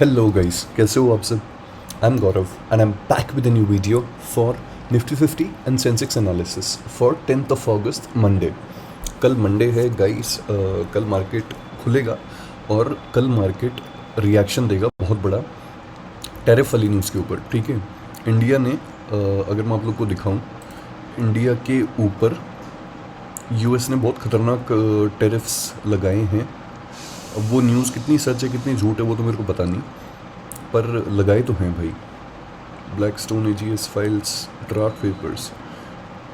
Hello guys, कैसे हो आप सब। I am Gaurav and I am back with a new video for Nifty 50 and Sensex analysis for 10th of August Monday. कल Monday है guys. कल market खुलेगा और कल मार्केट रिएक्शन देगा बहुत बड़ा टैरिफ वाली न्यूज़ के ऊपर। ठीक है, इंडिया ने अगर मैं आप लोग को दिखाऊं, इंडिया के ऊपर यूएस ने बहुत खतरनाक टैरिफ्स लगाए हैं। अब वो न्यूज़ कितनी सच है कितनी झूठ है वो तो मेरे को पता नहीं, पर लगाए तो हैं भाई। Blackstone AGS files draft papers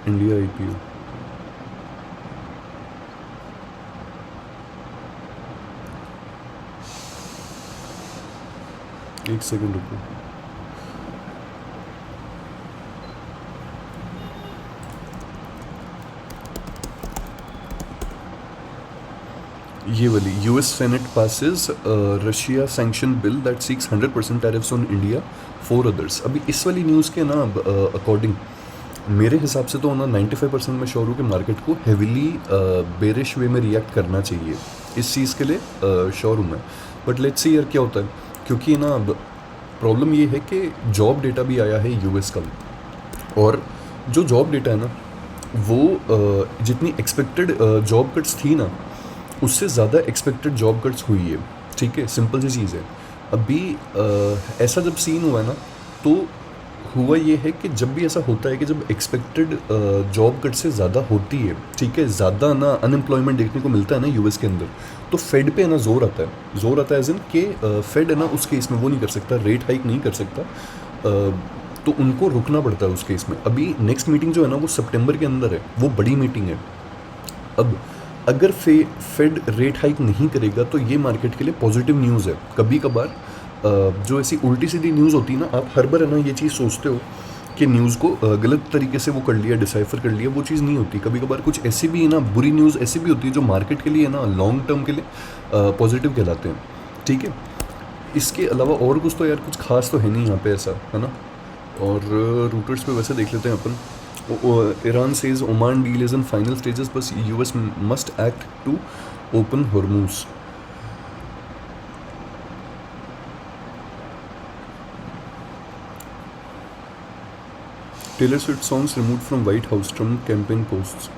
India IPO. एक सेकंड रुको। ये वाली US Senate passes Russia sanction bill that seeks 100% tariffs on India for others. अभी इस वाली न्यूज़ के ना अकॉर्डिंग मेरे हिसाब से तो ना 95% में श्योर हूँ कि मार्केट को हेविली बेरिश वे में रिएक्ट करना चाहिए। इस चीज़ के लिए श्योर हूँ मैं। बट लेट्स सी यार क्या होता है, क्योंकि ना अब प्रॉब्लम ये है कि जॉब डेटा भी आया है यूएस का, और जो जॉब डेटा है ना वो जितनी एक्सपेक्टेड जॉब कट्स थी ना उससे ज़्यादा एक्सपेक्टेड जॉब कट्स हुई है। ठीक है, सिंपल सी चीज़ है। अभी ऐसा जब सीन हुआ है ना, तो हुआ ये है कि जब भी ऐसा होता है कि जब एक्सपेक्टेड जॉब कट से ज़्यादा होती है, ठीक है, ज़्यादा ना अनएम्प्लॉयमेंट देखने को मिलता है ना यूएस के अंदर, तो फेड पे है ना जोर आता है। जोर आता है एज इन कि फेड है ना उस केस में वो नहीं कर सकता, रेट हाइक नहीं कर सकता। तो उनको रुकना पड़ता है उस केस में। अभी नेक्स्ट मीटिंग जो है ना वो सितंबर के अंदर है, वो बड़ी मीटिंग है। अब अगर फेड रेट हाइक नहीं करेगा तो ये मार्केट के लिए पॉजिटिव न्यूज़ है। कभी कभार जो ऐसी उल्टी सीधी न्यूज़ होती है ना, आप हर बार है ना ये चीज़ सोचते हो कि न्यूज़ को गलत तरीके से वो कर लिया, डिसाइफर कर लिया, वो चीज़ नहीं होती। कभी कभार कुछ ऐसी भी है ना, बुरी न्यूज़ ऐसी भी होती है जो मार्केट के लिए है ना लॉन्ग टर्म के लिए पॉजिटिव कहलाते हैं। ठीक है, इसके अलावा और कुछ तो यार कुछ खास तो है नहीं यहाँ पे ऐसा, है ना। और रूटर्स पे वैसे देख लेते हैं अपन। Iran says Oman deal is in final stages बस US must act to open Hormuz. Taylor Swift songs removed from White House, Trump campaign posts.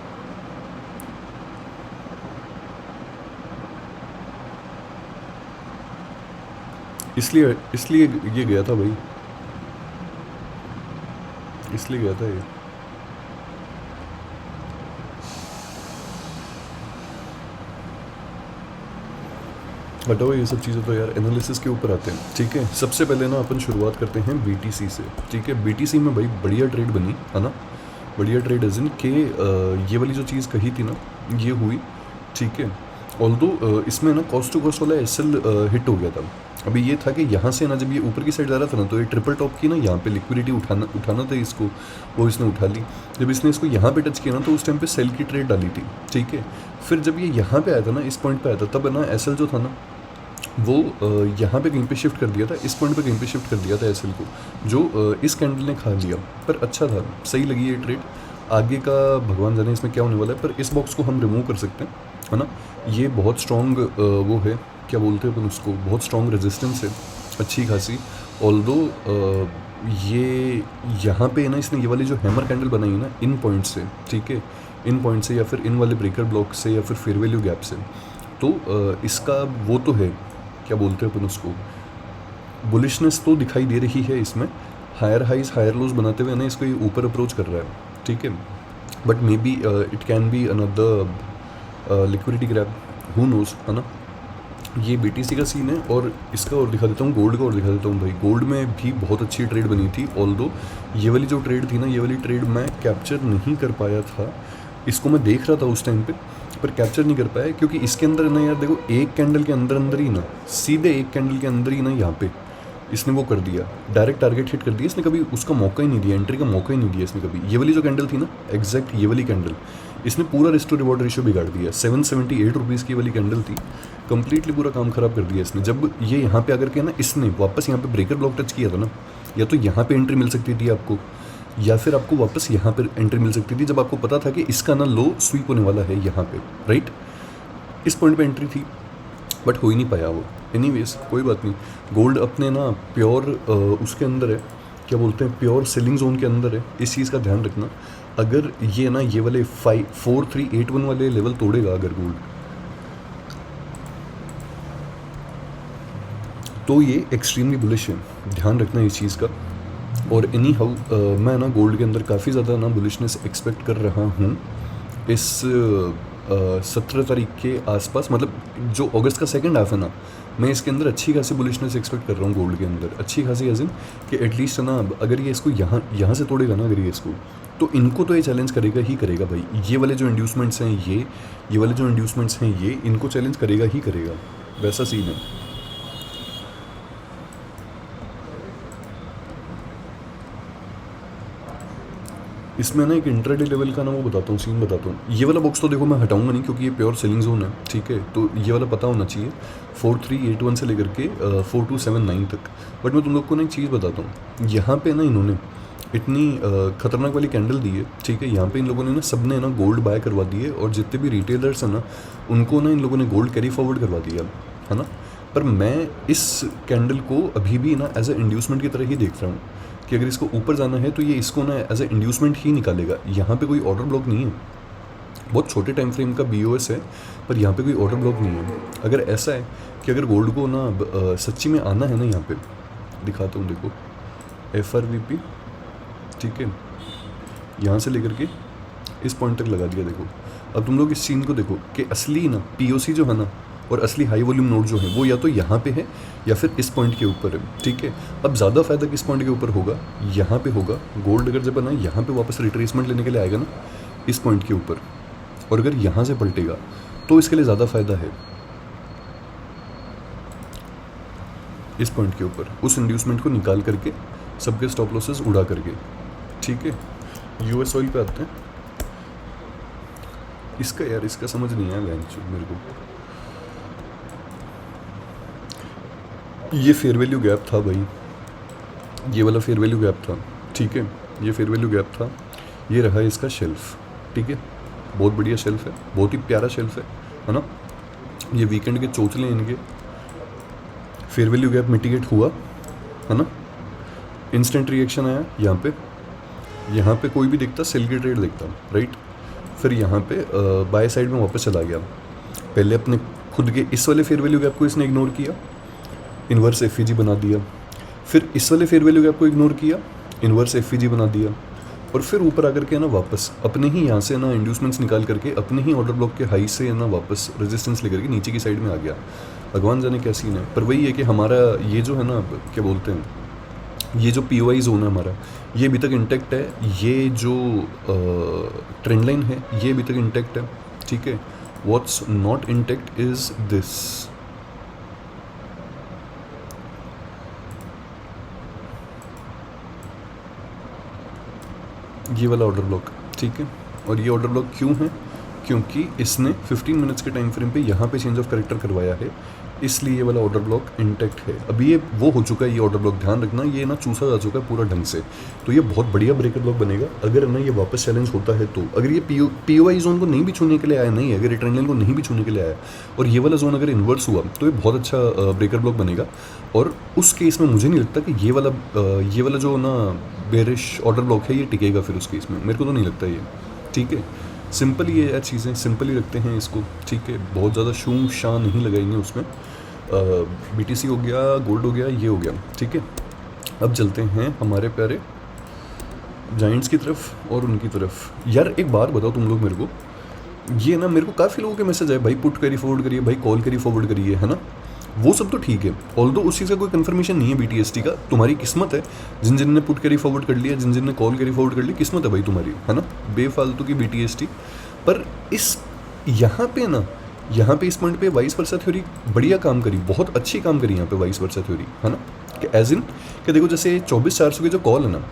इसलिए इसलिए ये गया था भाई, इसलिए गया था ये। हटाओ ये सब चीज़ें, तो यार एनालिसिस के ऊपर आते हैं। ठीक है, सबसे पहले ना अपन शुरुआत करते हैं बीटीसी से। ठीक है, बीटीसी में भाई बढ़िया ट्रेड बनी है ना, बढ़िया ट्रेड एज इन के ये वाली जो चीज़ कही थी ना ये हुई। ठीक है, ऑल्दो इसमें ना कॉस्ट टू कॉस्ट वाला एसएल हिट हो गया था। अभी ये था कि यहाँ से ना जब ये ऊपर की साइड जा रहा था ना, तो ये ट्रिपल टॉप की ना यहाँ पे लिक्विडिटी उठाना उठाना था इसको, वो इसने उठा ली। जब इसने इसको यहाँ पे टच किया ना तो उस टाइम पे सेल की ट्रेड डाली थी। ठीक है, फिर जब ये यहाँ पे आया था ना, इस पॉइंट पे आया था, तब है ना एसएल जो था ना वो यहाँ पे कहीं पे शिफ्ट कर दिया था, इस पॉइंट पे कहीं पे शिफ्ट कर दिया था एसएल को, जो इस कैंडल ने खा लिया। पर अच्छा था, सही लगी ये ट्रेड। आगे का भगवान जाने इसमें क्या होने वाला है, पर इस बॉक्स को हम रिमूव कर सकते हैं, है ना। ये बहुत स्ट्रॉन्ग वो है, क्या बोलते हैं अपन उसको, बहुत स्ट्रॉन्ग रेजिस्टेंस है अच्छी खासी। ऑल्दो ये यहाँ पे ना इसने ये वाली जो हैमर कैंडल बनाई है ना इन पॉइंट से, ठीक है, इन पॉइंट से या फिर इन वाले ब्रेकर ब्लॉक से या फिर फेयर वैल्यू गैप से, तो इसका वो तो है, क्या बोलते हैं अपन उसको, बुलिशनेस तो दिखाई दे रही है इसमें। हायर हाइज हायर लोज बनाते हुए ना इसको ये ऊपर अप्रोच कर रहा है। ठीक है, but may be it can be another liquidity grab, who knows, है ना। ये बीटीसी का सीन है। और इसका और दिखा देता हूँ, गोल्ड का और दिखा देता हूँ भाई। गोल्ड में भी बहुत अच्छी ट्रेड बनी थी, ऑल्दो ये वाली जो ट्रेड थी ना, ये वाली ट्रेड मैं कैप्चर नहीं कर पाया था। इसको मैं देख रहा था उस टाइम पे, पर कैप्चर नहीं कर पाया, क्योंकि इसके अंदर ना यार देखो, एक कैंडल के अंदर अंदर ही ना, सीधे एक कैंडल के अंदर ही ना यहाँ पे इसने वो कर दिया, डायरेक्ट टारगेट हिट कर दिया इसने। कभी उसका मौका ही नहीं दिया, एंट्री का मौका ही नहीं दिया इसने कभी। ये वाली जो कैंडल थी ना, एग्जैक्ट ये वाली कैंडल, इसने पूरा रिस्टोर रिवॉर्ड रेशियो बिगाड़ दिया। 778 रुपीज़ की वाली कैंडल थी, कंप्लीटली पूरा काम खराब कर दिया इसने। जब ये यहाँ पे आकर के ना इसने वापस यहाँ पे ब्रेकर ब्लॉक टच किया था ना, या तो यहाँ पे एंट्री मिल सकती थी आपको, या फिर आपको वापस यहाँ पर एंट्री मिल सकती थी, जब आपको पता था कि इसका ना लो स्वीप होने वाला है यहाँ पे, राइट। इस पॉइंट पे एंट्री थी, बट हो ही नहीं पाया वो। एनीवेज कोई बात नहीं, गोल्ड अपने ना प्योर उसके अंदर है, क्या बोलते हैं, प्योर सेलिंग जोन के अंदर है। इस चीज़ का ध्यान रखना। अगर ये ना ये वाले 4381 वाले लेवल तोड़ेगा अगर गोल्ड, तो ये एक्सट्रीमली बुलिश है, ध्यान रखना इस चीज़ का। और एनी हाउ मैं ना गोल्ड के अंदर काफ़ी ज़्यादा ना बुलिशनेस एक्सपेक्ट कर रहा हूँ इस 17 तारीख के आसपास, मतलब जो अगस्त का सेकंड हाफ है ना, मैं इसके अंदर अच्छी खासी बुलिशनेस एक्सपेक्ट कर रहा हूँ गोल्ड के अंदर, अच्छी खासी एज इन कि एटलीस्ट ना अगर ये इसको यहाँ से तोड़ेगा ना, अगर ये इसको, तो इनको तो ये चैलेंज करेगा ही करेगा भाई। ये वाले जो इंड्यूसमेंट्स हैं, ये वाले जो इंड्यूसमेंट्स हैं, ये इनको चैलेंज करेगा ही करेगा, वैसा सीन है। इसमें ना एक इंट्राडे लेवल का ना वो बताता हूँ, सीन बताता हूँ। ये वाला बॉक्स तो देखो मैं हटाऊंगा नहीं क्योंकि ये प्योर सेलिंग जोन है, ठीक है, तो ये वाला पता होना चाहिए 4381 से लेकर के 4279 तक। बट मैं तुम लोग को ना एक चीज़ बताता हूँ, यहाँ पे ना इन्होंने इतनी खतरनाक वाली कैंडल दी है, ठीक है, यहाँ पे इन लोगों ने ना सब ने ना गोल्ड बाय करवा दिए, और जितने भी रिटेलर्स हैं ना उनको ना इन लोगों ने गोल्ड कैरी फॉरवर्ड करवा दिया है ना। पर मैं इस कैंडल को अभी भी ना एज ए इंड्यूसमेंट की तरह ही देख रहा हूँ कि अगर इसको ऊपर जाना है तो ये इसको ना एज ए इंड्यूसमेंट ही निकालेगा। यहाँ पे कोई ऑर्डर ब्लॉक नहीं है, बहुत छोटे टाइम फ्रेम का BOS है, पर यहाँ पे कोई ऑर्डर ब्लॉक नहीं है। अगर ऐसा है कि अगर गोल्ड को ना सच्ची में आना है ना, यहाँ पे दिखाता हूँ, देखो FRVP, ठीक है, यहाँ से लेकर के इस पॉइंट तक लगा दिया। देखो अब तुम लोग इस सीन को देखो कि असली ना POC जो है ना और असली हाई वॉल्यूम नोड जो है वो या तो यहाँ पे है या फिर इस पॉइंट के ऊपर है, ठीक है। अब ज़्यादा फायदा किस पॉइंट के ऊपर होगा, यहाँ पे होगा। गोल्ड अगर जब ना यहाँ पे वापस रिट्रेसमेंट लेने के लिए आएगा ना इस पॉइंट के ऊपर, और अगर यहाँ से पलटेगा तो इसके लिए ज़्यादा फायदा है इस पॉइंट के ऊपर, उस इंड्यूसमेंट को निकाल करके सबके स्टॉप लॉसेस उड़ा करके, ठीक है। US ऑयल पे आते हैं। इसका यार इसका समझ नहीं आया मेरे को। ये फेयर वैल्यू गैप था भाई, ये वाला फेयर वैल्यू गैप था, ठीक है, ये फेयर वैल्यू गैप था। ये रहा इसका शेल्फ, ठीक है, बहुत बढ़िया शेल्फ है, बहुत ही प्यारा शेल्फ है ना। ये वीकेंड के चोचले इनके फेयर वैल्यू गैप मिटिगेट हुआ है ना, इंस्टेंट रिएक्शन आया यहाँ पे कोई भी देखता सेल की ट्रेड देखता, राइट। फिर यहाँ पे बाय साइड में वापस चला गया। पहले अपने खुद के इस वाले फेयर वैल्यू गैप को इसने इग्नोर किया, इन्वर्स FVG बना दिया। फिर इस वाले फेयर वैल्यू गैप को इग्नोर किया, इन्वर्स FVG बना दिया। और फिर ऊपर आकर के ना वापस अपने ही यहाँ से ना इंड्यूसमेंट्स निकाल करके अपने ही ऑर्डर ब्लॉक के हाई से ना वापस रेजिस्टेंस लेकर के नीचे की साइड में आ गया। भगवान जाने क्या सीन है। पर वही है कि हमारा ये जो है ना, क्या बोलते हैं, ये जो POI जोन है हमारा, ये अभी तक इंटैक्ट है। ये जो ट्रेंड लाइन है ये अभी तक इंटैक्ट है, ठीक है। What's not intact is this, ये वाला ऑर्डर ब्लॉक, ठीक है। और ये ऑर्डर ब्लॉक क्यों है, क्योंकि इसने 15 मिनट्स के टाइम फ्रेम पे यहाँ पे चेंज ऑफ कैरेक्टर करवाया है, इसलिए ये वाला ऑर्डर ब्लॉक इंटैक्ट है। अभी ये वो हो चुका है, ये ऑर्डर ब्लॉक ध्यान रखना, ये ना चूसा जा चुका है पूरा ढंग से। तो ये बहुत बढ़िया ब्रेकर ब्लॉक बनेगा अगर ना ये वापस चैलेंज होता है तो। अगर ये POI जोन को नहीं भी छूने के लिए आया, नहीं अगर ये ट्रेंड लाइन को नहीं भी छूने के लिए आया और ये वाला जोन अगर इन्वर्स हुआ तो ये बहुत अच्छा ब्रेकर ब्लॉक बनेगा। और उस केस में मुझे नहीं लगता कि ये वाला जो ना बेरिश ऑर्डर ब्लॉक है ये टिकेगा फिर उस केस में, मेरे को तो नहीं लगता ये, ठीक है। सिंपल ही ये चीज़ें सिंपल ही रखते हैं इसको, ठीक है, बहुत ज़्यादा शूम शाह नहीं लगाएंगे उसमें। BTC हो गया, गोल्ड हो गया, ये हो गया, ठीक है। अब चलते हैं हमारे प्यारे जाइंट्स की तरफ और उनकी तरफ। यार एक बात बताओ तुम लोग मेरे को, ये ना मेरे को काफ़ी लोगों के मैसेज आए, भाई पुट कैरी फॉरवर्ड करिए, भाई कॉल कैरी फॉरवर्ड करिए, है ना। वो सब तो ठीक है, ऑल्दो उस चीज़ का कोई कन्फर्मेशन नहीं है BTST का। तुम्हारी किस्मत है, जिन ने पुट कैरी फॉरवर्ड कर लिया, जिन ने कॉल कैरी फॉरवर्ड कर ली, किस्मत है भाई तुम्हारी, है ना, बेफालतू की BTST। पर इस यहाँ पे ना, यहाँ पे इस पॉइंट पे वाइस वर्सा थ्योरी बढ़िया काम करी, बहुत अच्छी काम करी यहाँ पे वाइस वर्सा थ्योरी, है ना। कि एज इन कि देखो जैसे 24,400 की जो कॉल है ना,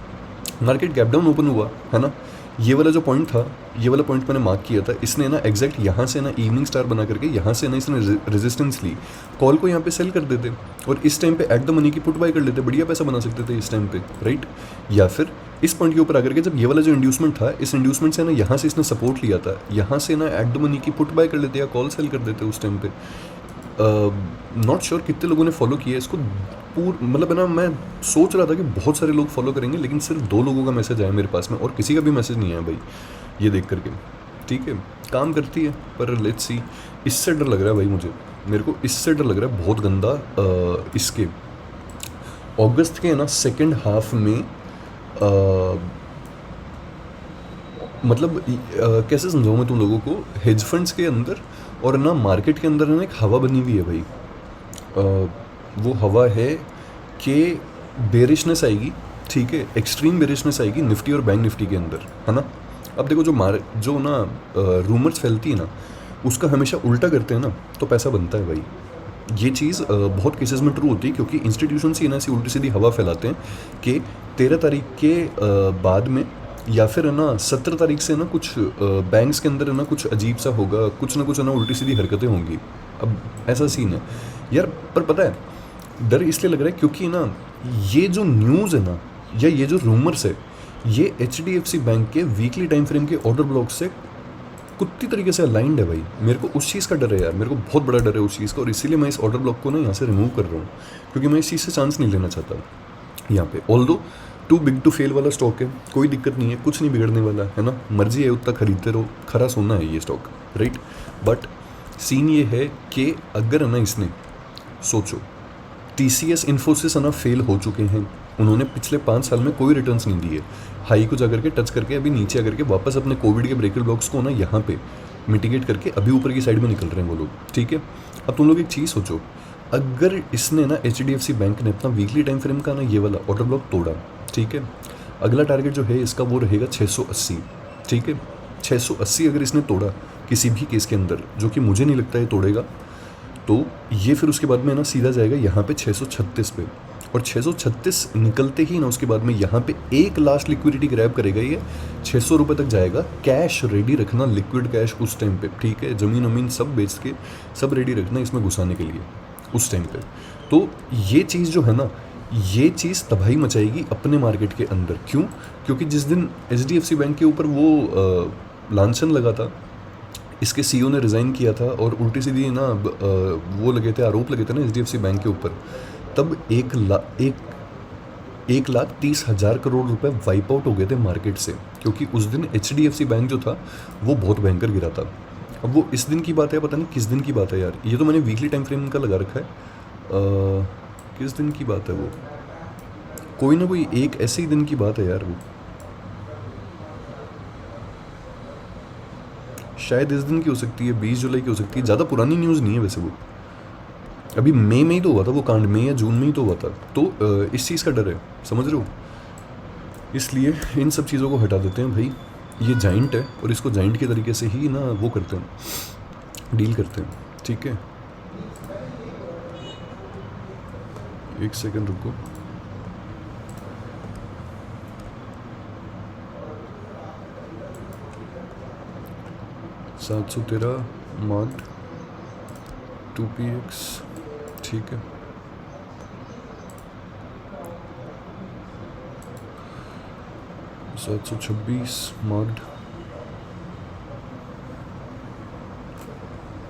मार्केट गैप डाउन ओपन हुआ, है ना। ये वाला जो पॉइंट था, ये वाला पॉइंट मैंने मार्क किया था, इसने ना एग्जैक्ट यहाँ से ना इवनिंग स्टार बना करके यहाँ से ना इसने रेजिस्टेंस ली, कॉल को यहाँ पे सेल कर देते और इस टाइम पे एट द मनी की पुट बाय कर लेते, बढ़िया पैसा बना सकते थे इस टाइम पे, राइट। या फिर इस पॉइंट के ऊपर आकर के जब ये वाला जो इंड्यूसमेंट था, इस इंड्यूसमेंट से ना यहाँ से इसने सपोर्ट लिया था, यहाँ से ना एट द मनी की पुट बाय कर लेते या कॉल सेल कर देते उस टाइम पे। नॉट श्योर कितने लोगों ने फॉलो किया है इसको। मतलब है ना, मैं सोच रहा था कि बहुत सारे लोग फॉलो करेंगे, लेकिन सिर्फ 2 लोगों का मैसेज आया मेरे पास में, और किसी का भी मैसेज नहीं आया भाई ये देख करके। ठीक है, काम करती है, पर लेट्स सी। इससे डर लग रहा है भाई मुझे, मेरे को इससे डर लग रहा है बहुत गंदा। इसके अगस्त के है ना सेकेंड हाफ में मतलब कैसे समझाऊँ मैं तुम लोगों को, हेज फंड्स के अंदर और ना मार्केट के अंदर ना एक हवा बनी हुई है भाई। वो हवा है कि बेरिशनेस आएगी, ठीक है, एक्सट्रीम बेरिशनेस आएगी निफ्टी और बैंक निफ्टी के अंदर, है ना। अब देखो जो ना रूमर्स फैलती है ना, उसका हमेशा उल्टा करते हैं ना तो पैसा बनता है भाई। ये चीज़ बहुत केसेस में ट्रू होती है, क्योंकि इंस्टीट्यूशंस ही ना ऐसी उल्टी सीधी हवा फैलाते हैं कि 13 तारीख के बाद में, या फिर है ना 17 तारीख से ना कुछ बैंक्स के अंदर है ना कुछ अजीब सा होगा, कुछ ना कुछ है ना उल्टी सीधी हरकतें होंगी। अब ऐसा सीन है यार। पर पता है डर इसलिए लग रहा है क्योंकि ना ये जो न्यूज़ है ना, या ये जो रूमर्स है, ये HDFC बैंक के वीकली टाइम फ्रेम के ऑर्डर ब्लॉक से कुत्ती तरीके से अलाइंड है भाई। मेरे को उस चीज़ का डर है यार, मेरे को बहुत बड़ा डर है उस चीज़ का, और इसीलिए मैं इस ऑर्डर ब्लॉक को ना यहाँ से रिमूव कर रहा हूँ, क्योंकि मैं इस चीज़ से चांस नहीं लेना चाहता यहाँ पे। Although too big to fail वाला स्टॉक है, कोई दिक्कत नहीं है, कुछ नहीं बिगड़ने वाला है ना, मर्जी है उतना खरीदते रहो, खरा सोना है ये स्टॉक, राइट। बट सीन ये है कि अगर है ना इसने सोचो, TCS इन्फोसिस है ना फेल हो चुके हैं, उन्होंने पिछले 5 साल में कोई रिटर्न्स नहीं दिए, हाई को जाकर के टच करके अभी नीचे आकर के वापस अपने कोविड के ब्रेकर ब्लॉक्स को ना यहाँ पे मिटिगेट करके अभी ऊपर की साइड में निकल रहे हैं वो लोग, ठीक है। अब तुम लोग एक चीज़ सोचो, अगर इसने ना HDFC बैंक ने अपना वीकली टाइम फ्रेम का ना ये वाला ऑर्डर ब्लॉक तोड़ा, ठीक है, अगला टारगेट जो है इसका वो रहेगा 680, ठीक है। 680 अगर इसने तोड़ा किसी भी केस के अंदर, जो कि मुझे नहीं लगता है तोड़ेगा, तो ये फिर उसके बाद में ना सीधा जाएगा यहाँ पे 636 पे, और 636 निकलते ही ना उसके बाद में यहाँ पे एक लास्ट लिक्विडिटी ग्रैब करेगा, ये 600 रुपये तक जाएगा। कैश रेडी रखना, लिक्विड कैश उस टाइम पे, ठीक है, ज़मीन वमीन सब बेच के सब रेडी रखना इसमें घुसाने के लिए उस टाइम पे। तो ये चीज़ जो है ना, ये चीज़ तबाही मचाएगी अपने मार्केट के अंदर। क्यों? क्योंकि जिस दिन HDFC बैंक के ऊपर वो लांछन लगा था, इसके CEO ने रिज़ाइन किया था, और उल्टी सीधी ना वो लगे थे, आरोप लगे थे ना HDFC बैंक के ऊपर, तब 1,30,000 करोड़ रुपए वाइप आउट हो गए थे मार्केट से, क्योंकि उस दिन HDFC बैंक जो था वो बहुत भयंकर गिरा था। अब वो इस दिन की बात है, पता नहीं किस दिन की बात है यार, ये तो मैंने वीकली टाइम फ्रेम का लगा रखा है। किस दिन की बात है वो, कोई ना कोई एक ऐसे ही दिन की बात है यार, वो शायद इस दिन की हो सकती है, 20 जुलाई की हो सकती है, ज़्यादा पुरानी न्यूज़ नहीं है वैसे वो, अभी मई में ही तो हुआ था वो कांड, मई या जून में ही तो हुआ था। तो इस चीज़ का डर है, समझ रहे हो, इसलिए इन सब चीज़ों को हटा देते हैं भाई। ये जाइंट है और इसको जाइंट के तरीके से ही ना वो करते हैं, डील करते हैं, ठीक है। एक सेकंड रुको, $713 मार्क्ड 2PX, ठीक है। $726 मार्क्ड,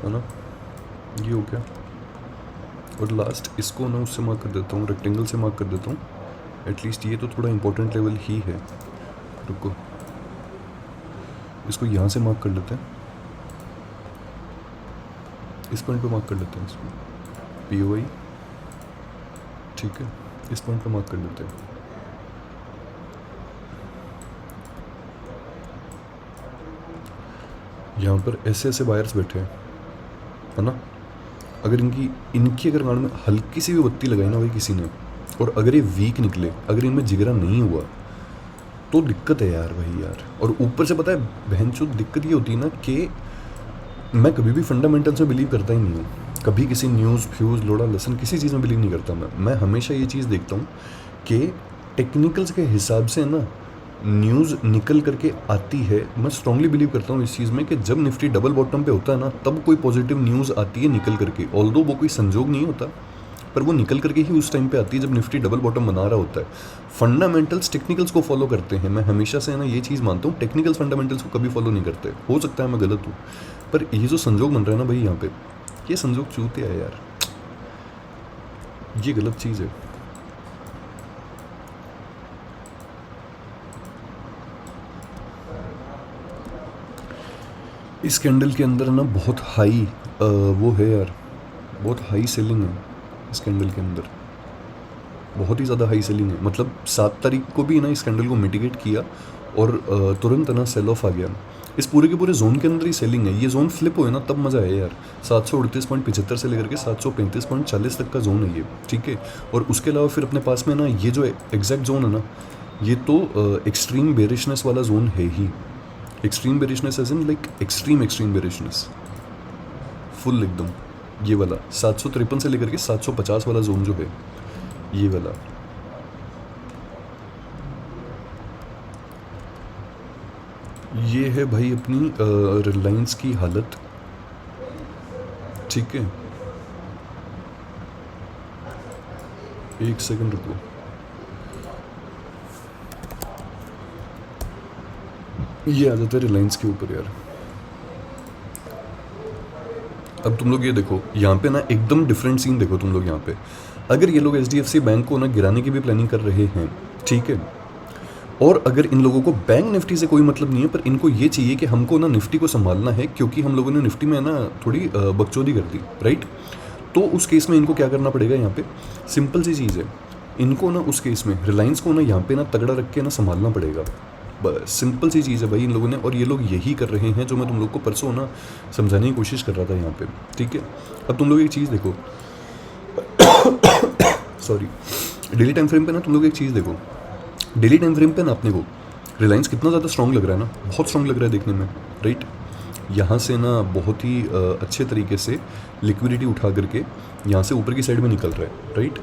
है ना, ये हो गया। और लास्ट इसको ना उससे मार्क कर देता हूँ, रेक्टेंगल से मार्क कर देता हूँ, एटलीस्ट ये तो थोड़ा इंपॉर्टेंट लेवल ही है। रुको, इसको यहाँ से मार्क कर लेते हैं, इस पॉइंट पे मार्क कर लेते हैं इसको, POI, ठीक है, इस पॉइंट पे मार्क कर लेते हैं। यहाँ पर ऐसे ऐसे बायर्स बैठे हैं, है ना, अगर इनकी अगर गांड में हल्की सी भी बत्ती लगाई ना भाई किसी ने, और अगर ये वीक निकले, अगर इनमें जिगरा नहीं हुआ, तो दिक्कत है यार भाई यार। और ऊपर से पता है बहनचोद दिक्कत ये होती है ना कि मैं कभी भी फंडामेंटल्स में बिलीव करता ही नहीं हूँ, कभी किसी न्यूज़ फ्यूज़ लोड़ा लसन किसी चीज़ में बिलीव नहीं करता मैं हमेशा ये चीज़ देखता हूँ कि टेक्निकल्स के हिसाब से ना न्यूज़ निकल करके आती है। मैं स्ट्रांगली बिलीव करता हूँ इस चीज़ में कि जब निफ्टी डबल बॉटम पे होता है ना, तब कोई पॉजिटिव न्यूज़ आती है निकल करके, ऑल्दो वो कोई संजोग नहीं होता, पर वो निकल करके ही उस टाइम पे आती है जब निफ्टी डबल बॉटम बना रहा होता है। फंडामेंटल्स टेक्निकल्स को फॉलो करते हैं, मैं हमेशा से ना ये चीज़ मानता हूँ, टेक्निकल्स फंडामेंटल्स को कभी फॉलो नहीं करते। हो सकता है मैं गलत हूँ, पर ये जो संजोग बन रहा है ना भाई यहाँ पे, ये संजोग चूते है यार, ये गलत चीज़ है। इस कैंडल के अंदर ना बहुत हाई वो है यार, बहुत हाई सेलिंग है इस कैंडल के अंदर, बहुत ही ज़्यादा हाई सेलिंग है। मतलब 7 तारीख को भी ना इस कैंडल को मिटिगेट किया और तुरंत ना सेल ऑफ आ गया। इस पूरे के पूरे जोन के अंदर ही सेलिंग है। ये जोन फ्लिप हुए ना तब मज़ा है यार। 738.75 से लेकर के 735.40 तक का जोन है ये, ठीक है। और उसके अलावा फिर अपने पास में ना ये जो एग्जैक्ट जोन है ना, ये तो एक्सट्रीम बेरिशनेस वाला जोन है ही। Extreme bearishness as in like extreme bearishness, full एकदम। ये वाला 753 से लेकर के 750 वाला जोन जो है, ये वाला, ये है भाई अपनी रिलायंस की हालत, ठीक है। एक सेकंड रुको, ये आ जाता है रिलायंस के ऊपर यार। अब तुम लोग ये देखो, यहाँ पे ना एकदम डिफरेंट सीन देखो तुम लोग यहाँ पे। अगर ये लोग HDFC बैंक को ना गिराने की भी प्लानिंग कर रहे हैं, ठीक है, और अगर इन लोगों को बैंक निफ्टी से कोई मतलब नहीं है, पर इनको ये चाहिए कि हमको ना निफ्टी को संभालना है क्योंकि हम लोगों ने निफ्टी में ना थोड़ी बकचोदी कर दी, राइट। तो उस केस में इनको क्या करना पड़ेगा, यहाँ पे सिंपल सी चीज़ है, इनको ना उस केस में रिलायंस को ना यहाँ पे ना तगड़ा रख के ना संभालना पड़ेगा। बस सिंपल सी चीज़ है भाई इन लोगों ने, और ये लोग यही कर रहे हैं जो मैं तुम लोग को परसों ना समझाने की कोशिश कर रहा था यहाँ पे, ठीक है। अब तुम लोग एक चीज़ देखो, सॉरी, डेली टाइम फ्रेम पे ना तुम लोग एक चीज़ देखो, डेली टाइम फ्रेम पे ना अपने को रिलायंस कितना ज़्यादा स्ट्रॉन्ग लग रहा है ना, बहुत स्ट्रॉन्ग लग रहा है देखने में, राइट। यहाँ से ना बहुत ही अच्छे तरीके से लिक्विडिटी उठा करके यहाँ से ऊपर की साइड में निकल रहा है, राइट।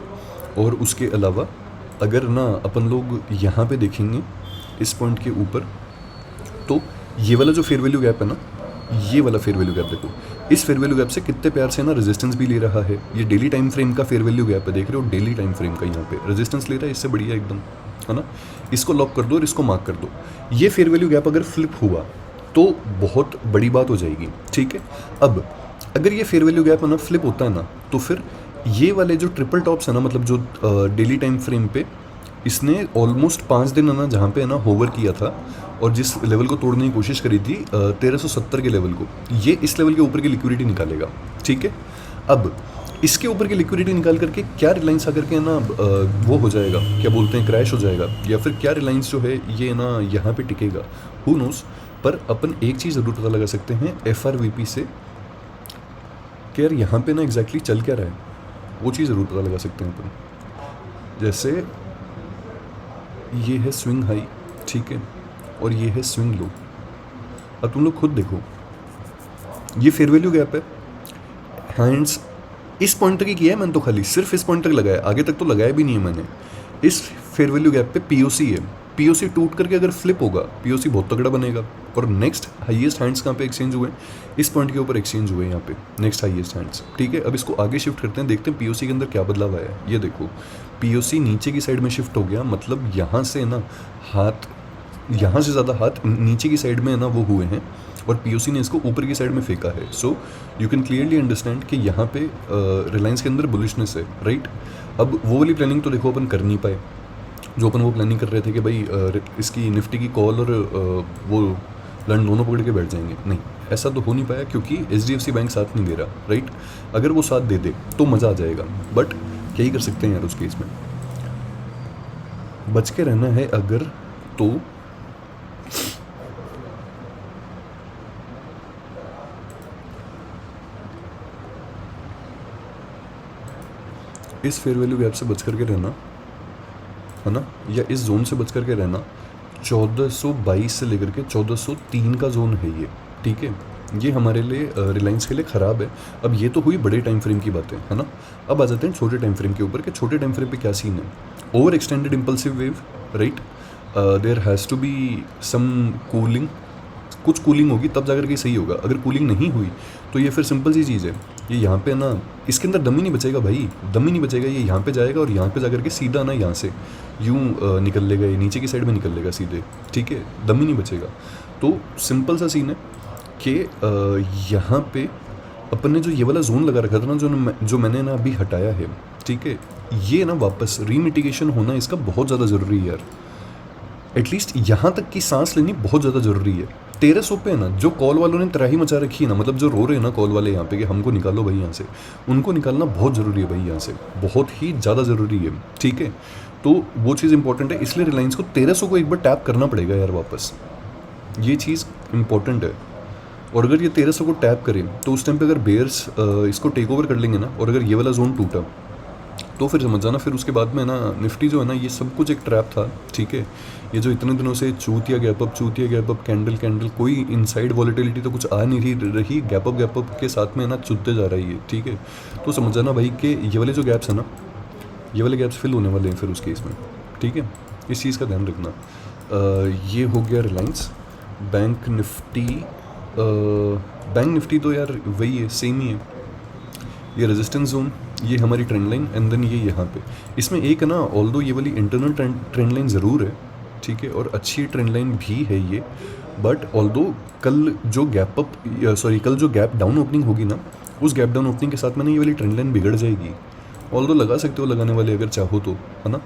और उसके अलावा अगर ना अपन लोग यहाँ पे देखेंगे इस पॉइंट के ऊपर, तो ये वाला जो फेयर वैल्यू गैप है ना, ये वाला फेयर वैल्यू गैप देखो, इस फेयर वैल्यू गैप से कितने प्यार से ना रेजिस्टेंस भी ले रहा है। ये डेली टाइम फ्रेम का फेयर वैल्यू गैप है, देख रहे हो, डेली टाइम फ्रेम का यहाँ पे रेजिस्टेंस ले रहा है, इससे बढ़िया एकदम, है ना। इसको लॉक कर दो और इसको मार्क कर दो। ये फेयर वैल्यू गैप अगर फ्लिप हुआ तो बहुत बड़ी बात हो जाएगी, ठीक है। अब अगर ये फेयर वैल्यू गैप है ना फ्लिप होता है ना, तो फिर ये वाले जो ट्रिपल टॉप्स है ना, मतलब जो डेली टाइम फ्रेम पे इसने ऑलमोस्ट 5 दिन है ना जहाँ पे है ना होवर किया था और जिस लेवल को तोड़ने की कोशिश करी थी 1370 के लेवल को, ये इस लेवल के ऊपर की लिक्विडिटी निकालेगा, ठीक है। अब इसके ऊपर की लिक्विडिटी निकाल करके क्या रिलायंस आकर के ना वो हो जाएगा, क्या बोलते हैं, क्रैश हो जाएगा, या फिर क्या रिलायंस जो है ये ना यहाँ पे टिकेगा, हु नोस। पर अपन एक चीज़ ज़रूर पता लगा सकते हैं FRVP से कि यार यहाँ पे ना एग्जैक्टली चल क्या रहा है, वो चीज़ ज़रूर पता लगा सकते हैं अपन। जैसे ये है स्विंग हाई, ठीक है, और ये है स्विंग लो। अब तुम लोग खुद देखो, ये फेयर वैल्यू गैप है, हैंड्स इस पॉइंट तक ही किया है मैंने, तो खाली सिर्फ इस पॉइंट तक लगाया, आगे तक तो लगाया भी नहीं है मैंने। इस फेयर वैल्यू गैप पे POC है, POC टूट करके अगर फ्लिप होगा, POC बहुत तगड़ा बनेगा। और नेक्स्ट हाईएस्ट हैंड्स कहाँ पे एक्सचेंज हुए, इस पॉइंट के ऊपर एक्सचेंज हुए यहाँ पे नेक्स्ट हाईएस्ट हैंड्स, ठीक है। अब इसको आगे शिफ्ट करते हैं, देखते हैं POC के अंदर क्या बदलाव आया है। ये देखो, POC नीचे की साइड में शिफ्ट हो गया, मतलब यहाँ से ना हाथ, यहाँ से ज़्यादा हाथ नीचे की साइड में ना वो हुए हैं, और POC ने इसको ऊपर की साइड में फेंका है। So you can clearly understand कि यहाँ पे रिलायंस के अंदर बुलिशनेस है, राइट। अब वो वाली प्लानिंग तो देखो अपन कर नहीं पाए, जो अपन वो प्लानिंग कर रहे थे कि भाई इसकी निफ्टी की कॉल और वो लंड दोनों पकड़ के बैठ जाएंगे, नहीं, ऐसा तो हो नहीं पाया क्योंकि HDFC बैंक साथ नहीं दे रहा, राइट। अगर वो साथ दे दे तो मज़ा आ जाएगा, बट क्या ही कर सकते हैं यार उस केस में, बच के रहना है अगर तो। इस फेयर वैल्यू गैप से बच करके रहना है ना, या इस जोन से बच करके रहना। 1422 से लेकर के 1403 का जोन है ये, ठीक है। ये हमारे लिए रिलायंस के लिए ख़राब है। अब ये तो हुई बड़े टाइम फ्रेम की बातें, है ना। अब आ जाते हैं छोटे टाइम फ्रेम के ऊपर कि छोटे टाइम फ्रेम पे क्या सीन है। Over extended impulsive wave, right, there has to be some cooling, कुछ कूलिंग होगी तब जाकर के सही होगा। अगर कूलिंग नहीं हुई तो ये फिर सिंपल सी चीज़ है, ये यहाँ पे ना इसके अंदर दम ही नहीं बचेगा भाई, दम ही नहीं बचेगा। ये यहाँ पे जाएगा और यहाँ पे जाकर के सीधा ना यहाँ से यूँ निकल लेगा, ये नीचे की साइड में निकल लेगा सीधे, ठीक है, दम ही नहीं बचेगा। तो सिंपल सा सीन है कि यहाँ पे अपन ने जो ये वाला जोन लगा रखा था ना, जो मैंने ना अभी हटाया है, ठीक है, ये ना वापस रीमिटिगेशन होना इसका बहुत ज़्यादा ज़रूरी है यार। एटलीस्ट यहाँ तक की सांस लेनी बहुत ज़्यादा ज़रूरी है। 1300 पे है ना, जो कॉल वालों ने तराही मचा रखी है ना, मतलब जो रो रहे हैं ना कॉल वाले यहाँ पे कि हमको निकालो भाई यहाँ से, उनको निकालना बहुत ज़रूरी है भाई यहाँ से, बहुत ही ज़्यादा ज़रूरी है, ठीक है। तो वो चीज़ इंपॉर्टेंट है, इसलिए रिलायंस को 1300 को एक बार टैप करना पड़ेगा यार वापस, ये चीज़ इंपॉर्टेंट है। और अगर ये 1300 को टैप करें तो उस टाइम पे अगर बेयर्स इसको टेक ओवर कर लेंगे ना, और अगर ये वाला जोन टूटा तो फिर समझ जाना, फिर उसके बाद में ना निफ्टी जो है ना, ये सब कुछ एक ट्रैप था, ठीक है। ये जो इतने दिनों से चूतिया गैप अप कैंडल कोई इनसाइड वॉलेटिलिटी तो कुछ आ नहीं रही, गैप अप के साथ में ना चुदते जा रही है, ठीक है। तो समझ जाना भाई कि ये वाले जो गैप्स हैं ना, ये वाले गैप्स फिल होने वाले हैं फिर उस केस में, ठीक है। इस चीज़ का ध्यान रखना। ये हो गया रिलायंस। बैंक निफ्टी तो यार वही है, सेम ही है। ये रेजिस्टेंस जोन, ये हमारी ट्रेंड लाइन, एंड देन ये यहाँ पे। इसमें एक है ना, ऑल्दो ये वाली इंटरनल ट्रेंड लाइन ज़रूर है, ठीक है, और अच्छी ट्रेंड लाइन भी है ये, बट ऑल्दो कल जो कल जो गैप डाउन ओपनिंग होगी ना, उस गैप डाउन ओपनिंग के साथ में ना ये वाली ट्रेंड लाइन बिगड़ जाएगी। ऑल्दो लगा सकते हो लगाने वाले अगर चाहो तो, है ना।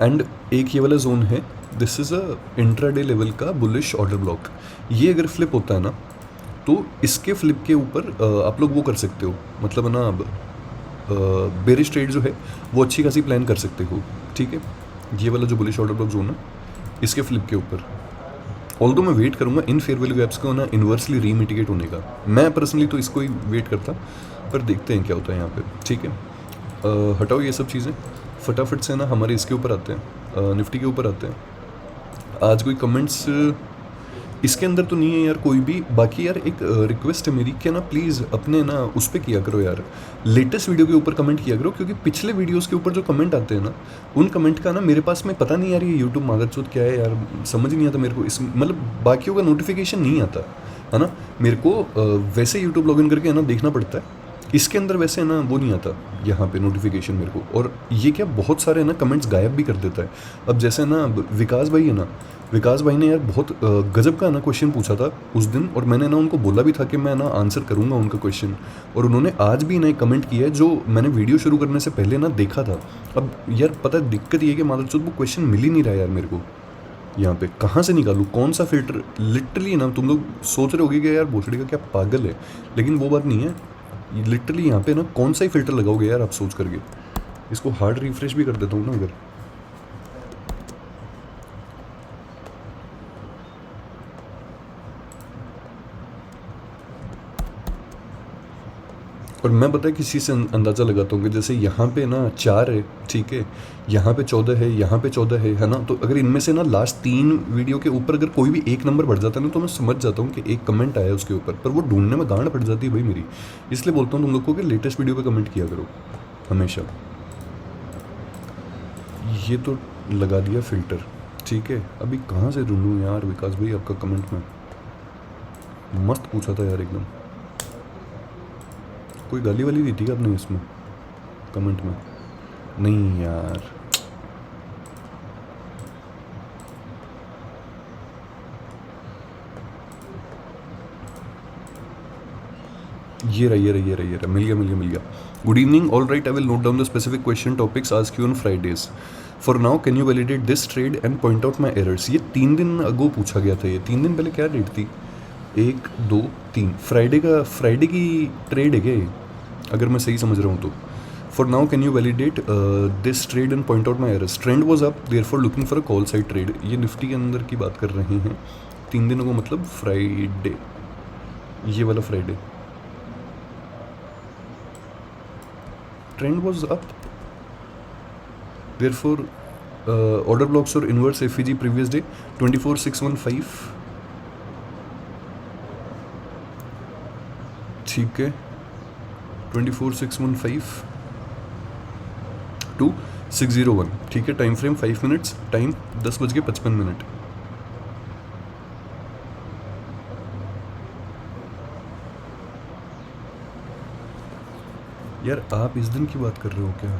एंड एक ये वाला जोन है, this is a intraday level का बुलिश ऑर्डर ब्लॉक। ये अगर फ्लिप होता है ना, तो इसके फ्लिप के ऊपर आप लोग वो कर सकते हो, मतलब है ना, अब बेरिश ट्रेड जो है वो अच्छी खासी प्लान कर सकते हो, ठीक है। ये वाला जो बुलिश ऑर्डर ब्लॉक जोन है, इसके फ्लिप के ऊपर ऑल्दो मैं वेट करूँगा इन फेयर वैल्यू गैप्स को ना इन्वर्सली रीमिटिगेट होने का। मैं पर्सनली तो इसको ही वेट करता, पर देखते हैं क्या होता है यहाँ पे, ठीक है। हटाओ ये सब चीज़ें, फटाफट से ना हमारे इसके ऊपर आते हैं, निफ्टी के ऊपर आते हैं। आज कोई कमेंट्स इसके अंदर तो नहीं है यार कोई भी। बाकी यार एक रिक्वेस्ट है मेरी, क्या ना प्लीज़ अपने ना उस पर किया करो यार, लेटेस्ट वीडियो के ऊपर कमेंट किया करो, क्योंकि पिछले वीडियोस के ऊपर जो कमेंट आते हैं ना, उन कमेंट का ना मेरे पास में पता नहीं यार, ये यूट्यूब मादरचोद क्या है यार, समझ नहीं आता मेरे को। इस मतलब बाकियों का नोटिफिकेशन नहीं आता है ना, मेरे को वैसे यूट्यूब लॉगिन करके है ना देखना पड़ता है, इसके अंदर वैसे है ना वो नहीं आता यहाँ पे नोटिफिकेशन मेरे को। और ये क्या बहुत सारे ना कमेंट्स गायब भी कर देता है। अब जैसे ना विकास भाई है ना, विकास भाई ने यार बहुत गजब का ना क्वेश्चन पूछा था उस दिन, और मैंने ना उनको बोला भी था कि मैं ना आंसर करूँगा उनका क्वेश्चन, और उन्होंने आज भी ना एक कमेंट किया है जो मैंने वीडियो शुरू करने से पहले ना देखा था। अब यार पता है दिक्कत ये है कि मादरचोद वो क्वेश्चन मिल ही नहीं रहा यार मेरे को, यहाँ पे कहाँ से निकालूँ, कौन सा फिल्टर। लिटरली ना तुम लोग सोच रहे होगे कि यार भोसड़ी का क्या पागल है, लेकिन वो बात नहीं है। लिटरली यहाँ पे ना कौन सा ही फिल्टर लगाओगे यार आप सोच करके। इसको हार्ड रिफ्रेश भी कर देता हूँ ना अगर, और मैं पता है किसी से अंदाज़ा लगाता हूँ कि जैसे यहाँ पे ना 4 है, ठीक है, यहाँ पे 14 है, यहाँ पे 14 है ना। तो अगर इनमें से ना लास्ट 3 वीडियो के ऊपर अगर कोई भी एक नंबर बढ़ जाता है ना, तो मैं समझ जाता हूँ कि एक कमेंट आया उसके ऊपर, पर वो ढूंढने में गांड पड़ जाती है भाई मेरी। इसलिए बोलता हूँ तुम लोग को कि लेटेस्ट वीडियो पे कमेंट किया करो हमेशा। ये तो लगा दिया फ़िल्टर, ठीक है। अभी कहाँ से ढूंढूँ यार विकास भाई आपका कमेंट में, मस्त पूछा था यार एकदम। कोई गाली वाली दी थी आपने इसमें कमेंट में? नहीं यार, ये रहा, मिल गया। Good evening, all right, I will note down the specific question topics ask you on Fridays. For now can you validate this trade and point out my errors. ये 3 दिन अगो पूछा गया था। ये 3 दिन पहले क्या डेट थी? 1 2 3 फ्राइडे की ट्रेड है क्या ये, अगर मैं सही समझ रहा हूँ तो। For now can you validate this trade and point out my errors. Trend was up, there for looking for a call side trade. ये निफ्टी के अंदर की बात कर रहे हैं। 3 दिनों को मतलब फ्राइडे, ये वाला Friday trend was up, therefore order blocks or inverse FEG previous day 24615, ठीक है, 24615 to 601, ठीक है। Time frame 5 minutes, time 10:55। यार आप इस दिन की बात कर रहे हो क्या?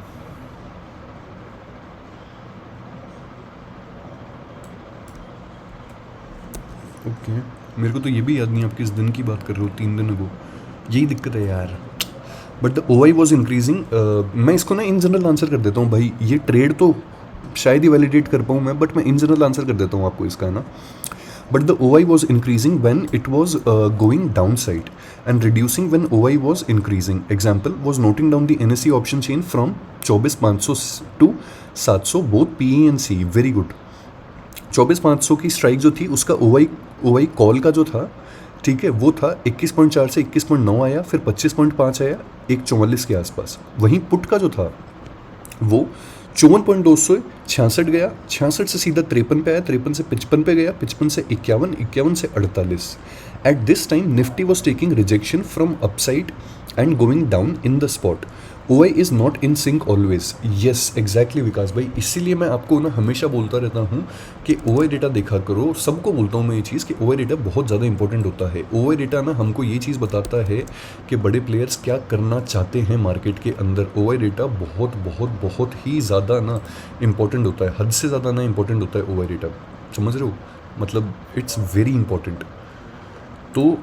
ओके, मेरे को तो ये भी याद नहीं आप किस दिन की बात कर रहे हो। 3 दिन अगो यही दिक्कत है यार। But the O I was increasing. मैं इसको ना इन जनरल आंसर कर देता हूँ भाई, ये ट्रेड तो शायद ही वैलिडेट कर पाऊँ मैं, बट मैं इन जनरल आंसर कर देता हूँ आपको इसका, है ना। But the OI was increasing when it was going downside and reducing when OI was increasing. Example was noting down the NSE option chain from 24,500 to 700, both PE and CE. Very good. 24,500 की strike जो थी उसका OI call का जो था, ठीक है, वो था 21.4 से 21.9 आया, फिर 25.5 आया, 144 के आसपास। वहीं पुट का जो था वो 54.2 से 66 गया, 66 से सीधा 53 पे आया, 53 से 55 पे गया, 55 से 51, 51 से 48। At this time Nifty was taking rejection from upside and going down in the spot. OI is not in sync always. Yes exactly Vikas भाई, इसीलिए मैं आपको ना हमेशा बोलता रहता हूँ कि OI डेटा देखा करो। सबको बोलता हूँ मैं ये चीज़ कि OI डेटा बहुत ज़्यादा इंपॉर्टेंट होता है। OI डेटा ना हमको ये चीज़ बताता है कि बड़े प्लेयर्स क्या करना चाहते हैं मार्केट के अंदर। OI डेटा बहुत बहुत बहुत ही ज़्यादा ना इंपॉर्टेंट होता है, हद से ज़्यादा ना इंपॉर्टेंट होता है OI डेटा, समझ रहे हो, मतलब इट्स वेरी इंपॉर्टेंट। तो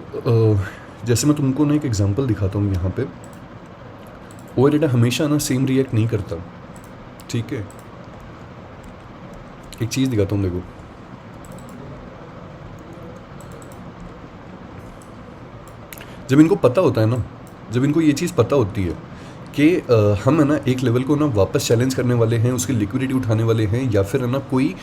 जैसे मैं तुमको ना एक एग्जांपल दिखाता हूँ यहाँ पे। OI डेटा हमेशा ना सेम रिएक्ट नहीं करता, ठीक है। एक चीज़ दिखाता हूँ, देखो जब इनको पता होता है ना, जब इनको ये चीज़ पता होती है कि हम है ना एक लेवल को ना वापस चैलेंज करने वाले हैं, उसकी लिक्विडिटी उठाने वाले हैं, या फिर है ना कोई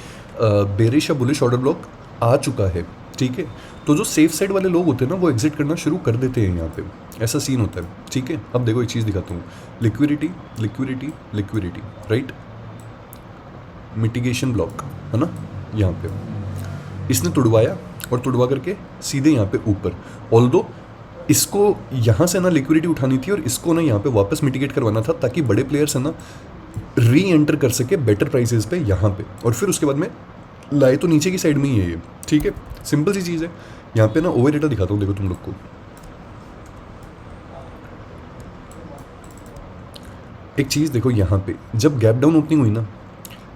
बेरिश या बुलिश ऑर्डर ब्लॉक आ चुका है, ठीक है, तो जो सेफ साइड वाले लोग होते हैं ना वो एग्जिट करना शुरू कर देते हैं। यहाँ पे ऐसा सीन होता है, ठीक है। अब देखो एक चीज़ दिखाता हूँ, liquidity liquidity liquidity, right, mitigation block है ना, यहाँ पे इसने तुड़वाया और तुड़वा करके सीधे यहाँ पे ऊपर। ऑल्दो इसको यहाँ से ना लिक्विडिटी उठानी थी और इसको ना यहाँ पे वापस मिटिगेट करवाना था, ताकि बड़े प्लेयर्स है ना री एंटर कर सके बेटर प्राइसेस पे यहाँ पे, और फिर उसके बाद में लाए तो नीचे की साइड में ही है ये, ठीक है। सिंपल सी चीज़ है। यहाँ पे ना OI डेटा दिखाता हूँ, देखो तुम लोग को। एक चीज़ देखो, यहाँ पे जब गैप डाउन ओपनिंग हुई ना,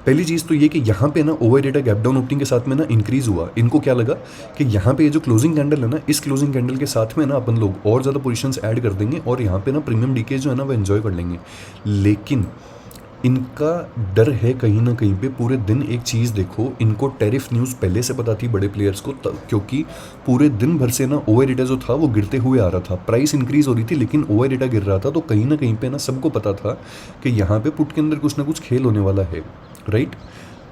पहली चीज़ तो ये कि यहाँ पे ना OI data gap down opening के साथ में ना इंक्रीज हुआ। इनको क्या लगा कि यहाँ पे ये जो क्लोजिंग कैंडल है ना, इस क्लोजिंग कैंडल के साथ में ना अपन लोग और ज़्यादा पोजीशंस ऐड कर देंगे और यहाँ पे ना प्रीमियम डीके जो है ना वो एंजॉय कर लेंगे। लेकिन इनका डर है कहीं ना कहीं पे। पूरे दिन एक चीज़ देखो, इनको टैरिफ न्यूज़ पहले से पता थी बड़े प्लेयर्स को, क्योंकि पूरे दिन भर से ना OI डेटा जो था वो गिरते हुए आ रहा था। प्राइस इंक्रीज हो रही थी लेकिन OI डेटा गिर रहा था, तो कहीं ना कहीं पे ना सबको पता था कि यहाँ पे पुट के अंदर कुछ ना कुछ खेल होने वाला है, राइट।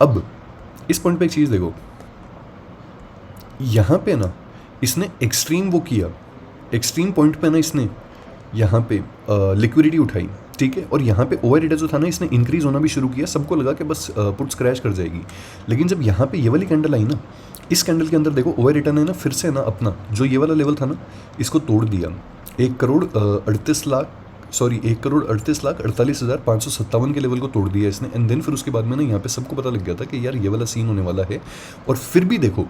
अब इस पॉइंट पे एक चीज़ देखो, यहाँ पे ना इसने एक्सट्रीम वो किया, एक्सट्रीम पॉइंट पे ना इसने यहाँ पे लिक्विडिटी उठाई, ठीक है, और यहाँ पे OI डेटा जो था ना इसने इंक्रीज होना भी शुरू किया। सबको लगा कि बस पुट्स क्रैश कर जाएगी। लेकिन जब यहाँ पे ये वाली कैंडल आई ना, इस कैंडल के अंदर देखो OI डेटा ने ना फिर से ना अपना जो ये वाला लेवल था ना इसको तोड़ दिया। 1,38,48,48,557 के लेवल को तोड़ दिया इसने। एंड देन फिर उसके बाद में ना यहाँ पे सबको पता लग गया था कि यार ये वाला सीन होने वाला है। और फिर भी देखो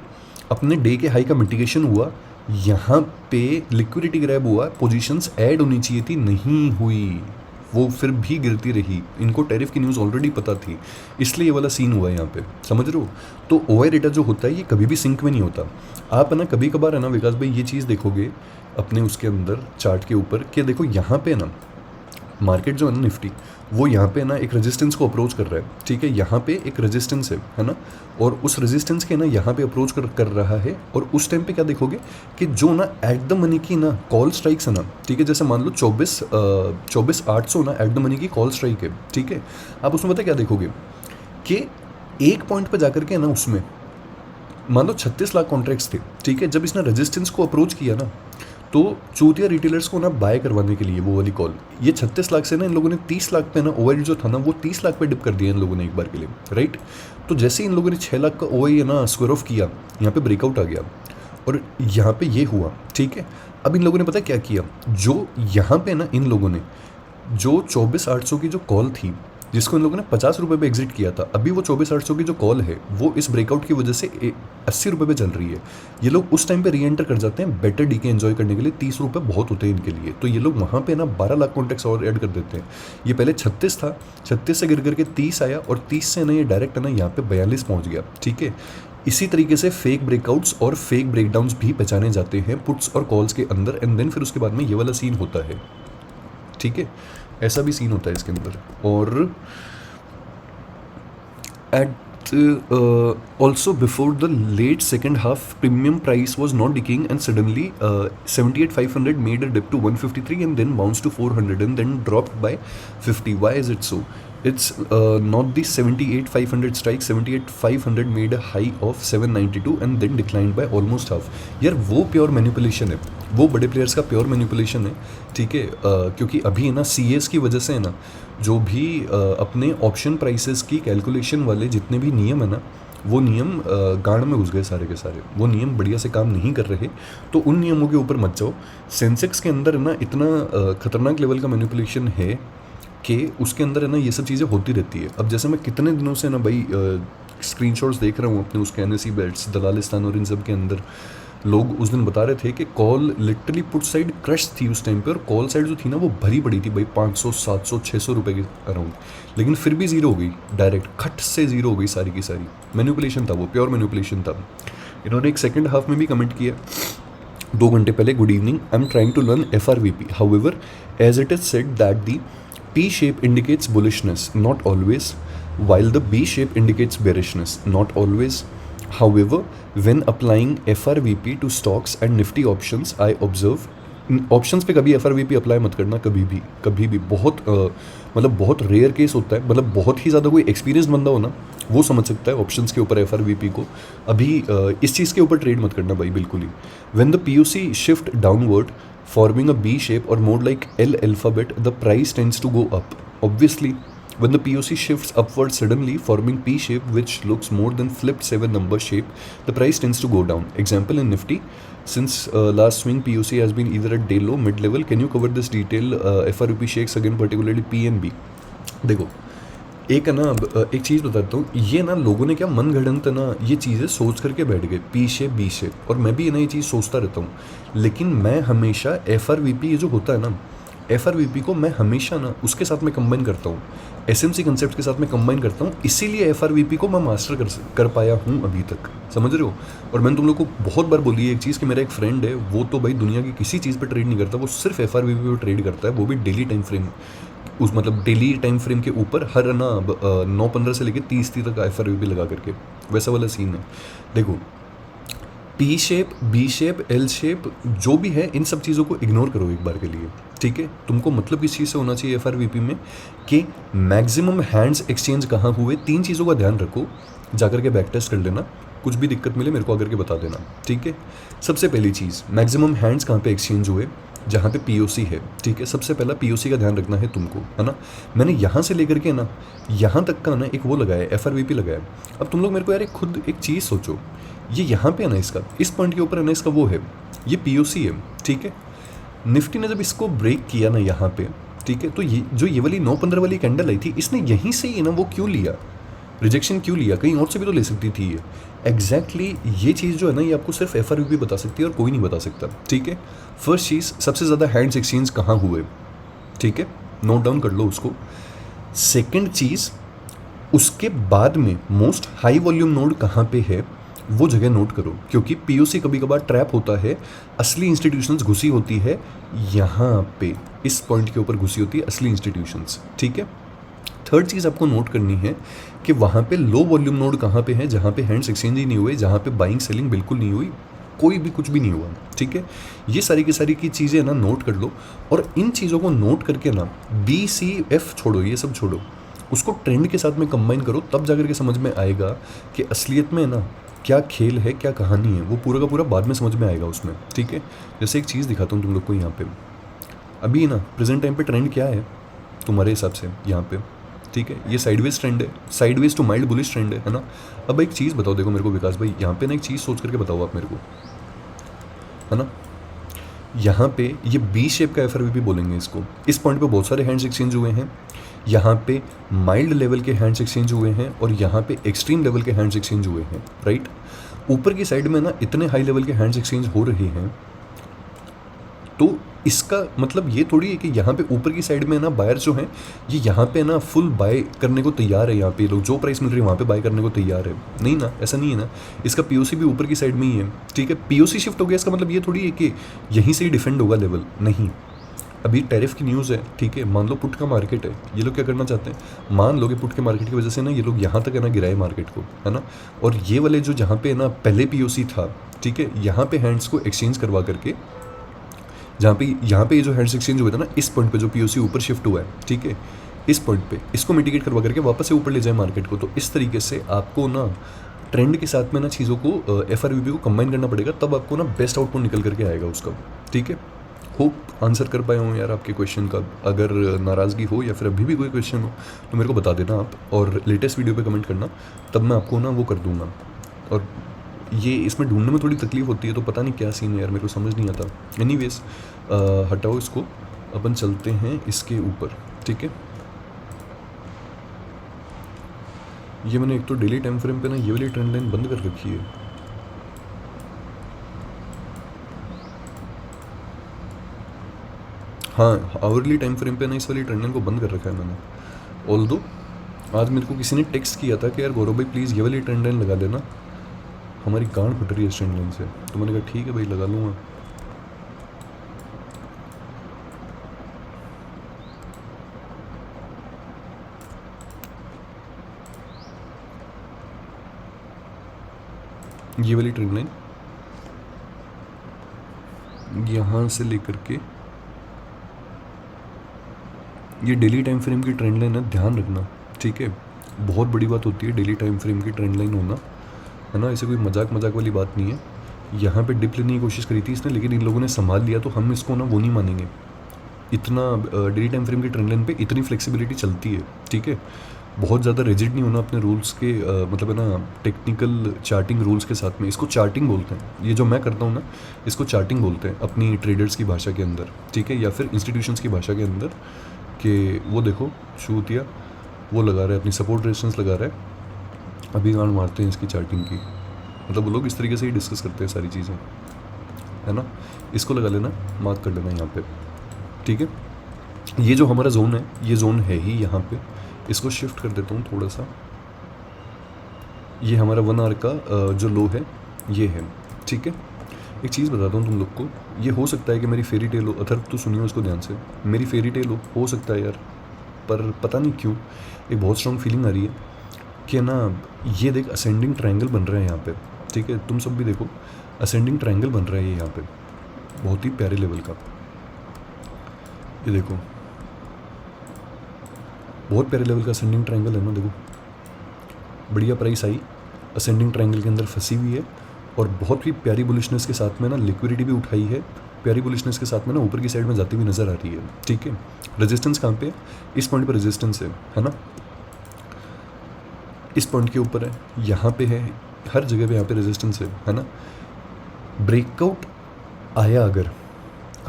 अपने डे के हाई का मिटिगेशन हुआ, यहाँ पे लिक्विडिटी ग्रैब हुआ, पोजीशंस ऐड होनी चाहिए थी, नहीं हुई, वो फिर भी गिरती रही। इनको टैरिफ की न्यूज़ ऑलरेडी पता थी, इसलिए ये वाला सीन हुआ है यहाँ पे, समझ रहे हो। तो OI डेटा जो होता है ये कभी भी सिंक में नहीं होता। आप है ना कभी कभार है ना विकास भाई ये चीज़ देखोगे अपने उसके अंदर चार्ट के ऊपर कि देखो यहाँ पे ना मार्केट जो है ना निफ्टी, वो यहाँ पे ना एक रेजिस्टेंस को अप्रोच कर रहा है, ठीक है। यहाँ पे एक रेजिस्टेंस है ना, और उस रेजिस्टेंस के ना यहाँ पे अप्रोच कर रहा है। और उस टाइम पे क्या देखोगे कि जो ना एट द मनी की ना कॉल स्ट्राइक्स है ना, ठीक है, जैसे मान लो 24,800 ना एट द मनी की कॉल स्ट्राइक है, ठीक है। आप उसमें पता क्या देखोगे कि एक पॉइंट पर जाकर के ना उसमें मान लो 36 लाख कॉन्ट्रैक्ट्स थे, ठीक है। जब इसने रेजिस्टेंस को अप्रोच किया ना, तो चूतिया रिटेलर्स को ना बाय करवाने के लिए वो वाली कॉल, ये 36 लाख से ना इन लोगों ने 30 लाख पे ना OI जो था ना वो 30 लाख पे डिप कर दिया इन लोगों ने एक बार के लिए, राइट। तो जैसे इन लोगों ने 6 लाख का OI है ना स्क्वायर ऑफ किया, यहाँ पे ब्रेकआउट आ गया और यहाँ पे ये हुआ, ठीक है। अब इन लोगों ने पता क्या किया, जो यहाँ पे ना इन लोगों ने जो 24,800 की जो कॉल थी जिसको इन लोगों ने 50 रुपये पे एग्जिट किया था, अभी वो 24,800 की जो कॉल है वो इस ब्रेकआउट की वजह से 80 रुपये पे चल रही है। ये लोग उस टाइम पे री एंटर कर जाते हैं बेटर डीके एंजॉय करने के लिए। 30 रुपये बहुत होते हैं इनके लिए, तो ये लोग वहाँ पे ना 12 लाख कॉन्टैक्ट्स और ऐड कर देते हैं। ये पहले 36 था, 36 से गिर करके 30 आया और 30 से ना ये डायरेक्ट है ना यहाँ पे 42 पहुँच गया, ठीक है। इसी तरीके से फेक ब्रेकआउट्स और फेक ब्रेकडाउन्स भी पहचाने जाते हैं पुट्स और कॉल्स के अंदर, एंड देन फिर उसके बाद में ये वाला सीन होता है, ठीक है, ऐसा भी सीन होता है इसके अंदर। और at also before the late second half, premium price was not decaying, and suddenly 78,500 made a dip to 153 and then bounced to 400 and then dropped by 50. Why is it so? It's not the 78,500 strike. 78,500 made a high of 792 and then declined by almost half. यार वो pure manipulation है, वो बड़े players का pure manipulation है, ठीक है। क्योंकि अभी ना CS की वजह से है ना, जो भी अपने ऑप्शन प्राइसेस की कैलकुलेशन वाले जितने भी नियम है ना, वो नियम गाड़ में घुस गए सारे के सारे, वो नियम बढ़िया से काम नहीं कर रहे। तो उन नियमों के ऊपर मत जाओ। सेंसेक्स के अंदर है ना इतना खतरनाक लेवल का मैनिपुलेशन है कि उसके अंदर है ना ये सब चीज़ें होती रहती है। अब जैसे मैं कितने दिनों से ना भाई स्क्रीनशॉट्स देख रहा हूँ अपने उसके NSE बेट्स, दलालिस्तान और इन सब के अंदर, लोग उस दिन बता रहे थे कि call literally put side crush थी उस टाइम पे, और कॉल साइड जो थी ना वो भरी पड़ी थी भाई 500 700 600 रुपये के अराउंड, लेकिन फिर भी ज़ीरो हो गई, डायरेक्ट खट से ज़ीरो हो गई सारी की सारी। मैनिपुलेशन था वो, प्योर मैनिपुलेशन था। इन्होंने एक सेकंड हाफ में भी कमेंट किया 2 घंटे पहले, good evening, I am trying to learn FRVP, however as it is said that the P shape indicates bullishness, not always, while the B shape indicates bearishness, not always. However, when applying FRVP to stocks and Nifty options, I observe options पे कभी FRVP apply मत करना, कभी भी बहुत मतलब बहुत rare case होता है, मतलब बहुत ही ज़्यादा कोई एक्सपीरियंस बंदा हो ना वो समझ सकता है ऑप्शंस के ऊपर FRVP को। अभी इस चीज़ के ऊपर ट्रेड मत करना भाई बिल्कुल ही। When the POC shift downward forming a B shape or more like L alphabet, the price tends to go up. Obviously, when the POC shifts upward suddenly, forming P shape which looks more than flipped 7 number shape, the price tends to go down. Example in Nifty, since last swing POC has been either at day low, mid level. Can you cover this detail? FRVP shakes again, particularly P and B. देखो एक है ना, एक चीज़ बताता हूँ, ये ना लोगों ने क्या मन गढ़ंत ना ये चीज़ें सोच करके बैठ गए, P शेप B शेप, और मैं भी ना ये चीज़ सोचता रहता हूँ, लेकिन मैं हमेशा FRVP ये जो होता है ना, FRVP को मैं हमेशा ना उसके साथ में कंबाइन करता हूँ, SMC कंसेप्ट के साथ में कंबाइन करता हूँ, इसीलिए FRVP को मैं मास्टर कर पाया हूँ अभी तक, समझ रहे हो। और मैंने तुम लोग को बहुत बार बोली है एक चीज़ कि मेरा एक फ्रेंड है, वो तो भाई दुनिया की किसी चीज़ पर ट्रेड नहीं करता, वो सिर्फ FRVP पर ट्रेड करता है, वो भी डेली टाइम फ्रेम, उस मतलब डेली टाइम फ्रेम के ऊपर हर ना 9-15 से लेकर 30 तक FRVP लगा करके, वैसा वाला सीन है। देखो P shape B shape L shape जो भी है, इन सब चीज़ों को इग्नोर करो एक बार के लिए, ठीक है। तुमको मतलब किस चीज़ से होना चाहिए FRVP में कि मैक्सिमम हैंड्स एक्सचेंज कहाँ हुए, 3 चीज़ों का ध्यान रखो, जाकर के बैक टेस्ट कर लेना, कुछ भी दिक्कत मिले मेरे को आकर के बता देना, ठीक है। सबसे पहली चीज़, मैक्सिमम हैंड्स कहाँ पे एक्सचेंज हुए, जहाँ पे POC है, ठीक है। सबसे पहला POC का ध्यान रखना है तुमको, है ना। मैंने यहाँ से लेकर के ना यहाँ तक का ना एक वो लगाया, FRVP लगाया। अब तुम लोग मेरे को यार खुद एक चीज़ सोचो, ये यहाँ पे है ना इसका, इस पॉइंट के ऊपर है ना इसका वो है, ये POC है, ठीक है। निफ्टी ने जब इसको ब्रेक किया ना यहाँ पे, ठीक है, तो ये वाली 9-15 वाली कैंडल आई थी, इसने यहीं से ही ना वो क्यों लिया, रिजेक्शन क्यों लिया, कहीं और से भी तो ले सकती थी ये। एग्जैक्टली ये चीज़ जो है ना, ये आपको सिर्फ FRVP बता सकती है और कोई नहीं बता सकता, ठीक है। फर्स्ट चीज़, सबसे ज़्यादा हैंड्स एक्सचेंज कहाँ हुए, ठीक है, नोट डाउन कर लो उसको। सेकेंड चीज़, उसके बाद में मोस्ट हाई वॉल्यूम नोड कहाँ पे है वो जगह नोट करो, क्योंकि POC कभी कभार ट्रैप होता है, असली इंस्टीट्यूशंस घुसी होती है यहाँ पे, इस पॉइंट के ऊपर घुसी होती है असली इंस्टीट्यूशंस, ठीक है। थर्ड चीज़ आपको नोट करनी है कि वहाँ पे लो वॉल्यूम नोड कहाँ पे है, जहाँ पे हैंड्स एक्सचेंज ही नहीं हुए, जहाँ पे बाइंग सेलिंग बिल्कुल नहीं हुई, कोई भी कुछ भी नहीं हुआ, ठीक है। ये सारी की सारी की चीज़ें ना नोट कर लो, और इन चीज़ों को नोट करके ना BCF छोड़ो, ये सब छोड़ो, उसको ट्रेंड के साथ में कंबाइन करो, तब जाकर के समझ में आएगा कि असलियत में ना क्या खेल है, क्या कहानी है, वो पूरा का पूरा बाद में समझ में आएगा उसमें, ठीक है। जैसे एक चीज़ दिखाता हूँ तुम लोग को यहाँ पे, अभी ना प्रेजेंट टाइम पे ट्रेंड क्या है तुम्हारे हिसाब से यहाँ पे, ठीक है। ये साइडवेज ट्रेंड है, sideways to mild bullish trend है ना। अब एक चीज़ बताओ, देखो मेरे को विकास भाई, यहाँ पे ना एक चीज़ सोच करके बताओ आप मेरे को, है ना। यहाँ पे ये B शेप का FRVP बोलेंगे इसको, इस पॉइंट पे बहुत सारे हैंड्स एक्सचेंज हुए हैं, यहाँ पे माइल्ड लेवल के हैंड्स एक्सचेंज हुए हैं, और यहाँ पे एक्सट्रीम लेवल के हैंड्स एक्सचेंज हुए हैं, राइट। ऊपर की साइड में ना इतने हाई लेवल के हैंड्स एक्सचेंज हो रहे हैं, तो इसका मतलब ये थोड़ी है कि यहाँ पे ऊपर की साइड में ना बायर जो हैं ये यहाँ पे ना फुल बाय करने को तैयार है, यहाँ पे लोग जो प्राइस मिल रही है वहाँ पे बाय करने को तैयार है, नहीं ना, ऐसा नहीं है ना। इसका पीओसी भी ऊपर की साइड में ही है, ठीक है। पीओसी शिफ्ट हो गया इसका मतलब ये थोड़ी है कि यहीं से ही डिफेंड होगा लेवल, नहीं। अभी टैरिफ की न्यूज़ है, ठीक है। मान लो पुट का मार्केट है, ये लोग क्या करना चाहते हैं, मान लो कि पुट के मार्केट की वजह से ना ये लोग यहाँ तक है ना गिराए मार्केट को, है ना। और ये वाले जो जहाँ पे ना पहले पीओसी था, ठीक है, यहाँ पे हैंड्स को एक्सचेंज करवा करके, यहाँ पे ये जो हैंड्स एक्सचेंज हुए थे ना, इस पॉइंट पे जो पीओसी ऊपर शिफ्ट हुआ है, ठीक है, इस पॉइंट पे इसको मिटिगेट करवा करके वापस से ऊपर ले जाए मार्केट को। तो इस तरीके से आपको ना ट्रेंड के साथ में ना चीज़ों को एफआरवीपी को कंबाइन करना पड़ेगा, तब आपको ना बेस्ट आउटपुट निकल करके आएगा उसका, ठीक है। होप आंसर कर पाया हूँ यार आपके क्वेश्चन का। अगर नाराज़गी हो या फिर अभी भी कोई क्वेश्चन हो तो मेरे को बता देना आप, और लेटेस्ट वीडियो पे कमेंट करना, तब मैं आपको ना वो कर दूँगा। और ये इसमें ढूंढने में थोड़ी तकलीफ होती है, तो पता नहीं क्या सीन है यार, मेरे को समझ नहीं आता। एनीवेज हटाओ इसको, अपन चलते हैं इसके ऊपर, ठीक है। ये मैंने एक तो डेली टाइम फ्रेम पे ना ये वाली ट्रेंड लाइन बंद कर रखी है। हाँ, आवरली टाइम फ्रेम पे ना इस वाली ट्रेंड लाइन को बंद कर रखा है मैंने। ऑल्दो आज मेरे को किसी ने टेक्स्ट किया था कि यार गौरव भाई प्लीज़ ये वाली ट्रेंड लाइन लगा देना, हमारी गांड फट रही है इस ट्रेंड लाइन से। तो मैंने कहा ठीक है भाई, लगा लूँगा। ये वाली ट्रेंड लाइन यहाँ से लेकर के ये डेली टाइम फ्रेम की ट्रेंड लाइन है, ध्यान रखना, ठीक है। बहुत बड़ी बात होती है डेली टाइम फ्रेम की ट्रेंड लाइन होना, है ना। इसे कोई मजाक वाली बात नहीं है। यहाँ पे डिप लेने की कोशिश करी थी इसने, लेकिन इन लोगों ने संभाल लिया, तो हम इसको ना वो नहीं मानेंगे। इतना डेली टाइम फ्रेम की ट्रेंड लाइन पे इतनी फ्लेक्सिबिलिटी चलती है, ठीक है। बहुत ज़्यादा रिजिड नहीं होना अपने रूल्स के, मतलब है ना, टेक्निकल चार्टिंग रूल्स के साथ में। इसको चार्टिंग बोलते हैं, ये जो मैं करता हूँ ना, इसको चार्टिंग बोलते हैं अपनी ट्रेडर्स की भाषा के अंदर, ठीक है, या फिर इंस्टीट्यूशंस की भाषा के अंदर। कि वो देखो शूतिया वो लगा रहा है, अपनी सपोर्ट रेजिस्टेंस लगा रहा है, अभी गांड मारते हैं इसकी चार्टिंग की। मतलब वो लोग इस तरीके से ही डिस्कस करते हैं सारी चीज़ें, है ना। इसको लगा लेना, मार्क कर लेना यहाँ पे, ठीक है। ये जो हमारा जोन है, ये जोन है ही यहाँ पे। इसको शिफ्ट कर देता हूँ थोड़ा सा। ये हमारा 1 आवर का जो लो है ये है, ठीक है। एक चीज़ बताता हूँ तुम लोग को, ये हो सकता है कि मेरी फेरी टेल हो, अथर्व तो सुनियो उसको ध्यान से, मेरी फेरी टेल हो सकता है यार, पर पता नहीं क्यों एक बहुत स्ट्रॉन्ग फीलिंग आ रही है कि ना, ये देख असेंडिंग ट्रायंगल बन रहा है यहाँ पे, ठीक है। तुम सब भी देखो, असेंडिंग ट्रायंगल बन रहा है ये यहाँ पे, बहुत ही प्यारे लेवल का। ये देखो बहुत प्यारे लेवल का असेंडिंग ट्रायंगल है ना, देखो बढ़िया प्राइस आई, असेंडिंग ट्रायंगल के अंदर फंसी हुई है, और बहुत ही प्यारी बुलिशनेस के साथ में ना लिक्विडिटी भी उठाई है, प्यारी बुलिशनेस के साथ में ना ऊपर की साइड में जाती हुई नज़र आ रही है, ठीक है। रेजिस्टेंस कहाँ पे है, इस पॉइंट पर रेजिस्टेंस है ना, इस पॉइंट के ऊपर है, यहाँ पे है, हर जगह पे यहाँ पे रेजिस्टेंस है ना। ब्रेकआउट आया अगर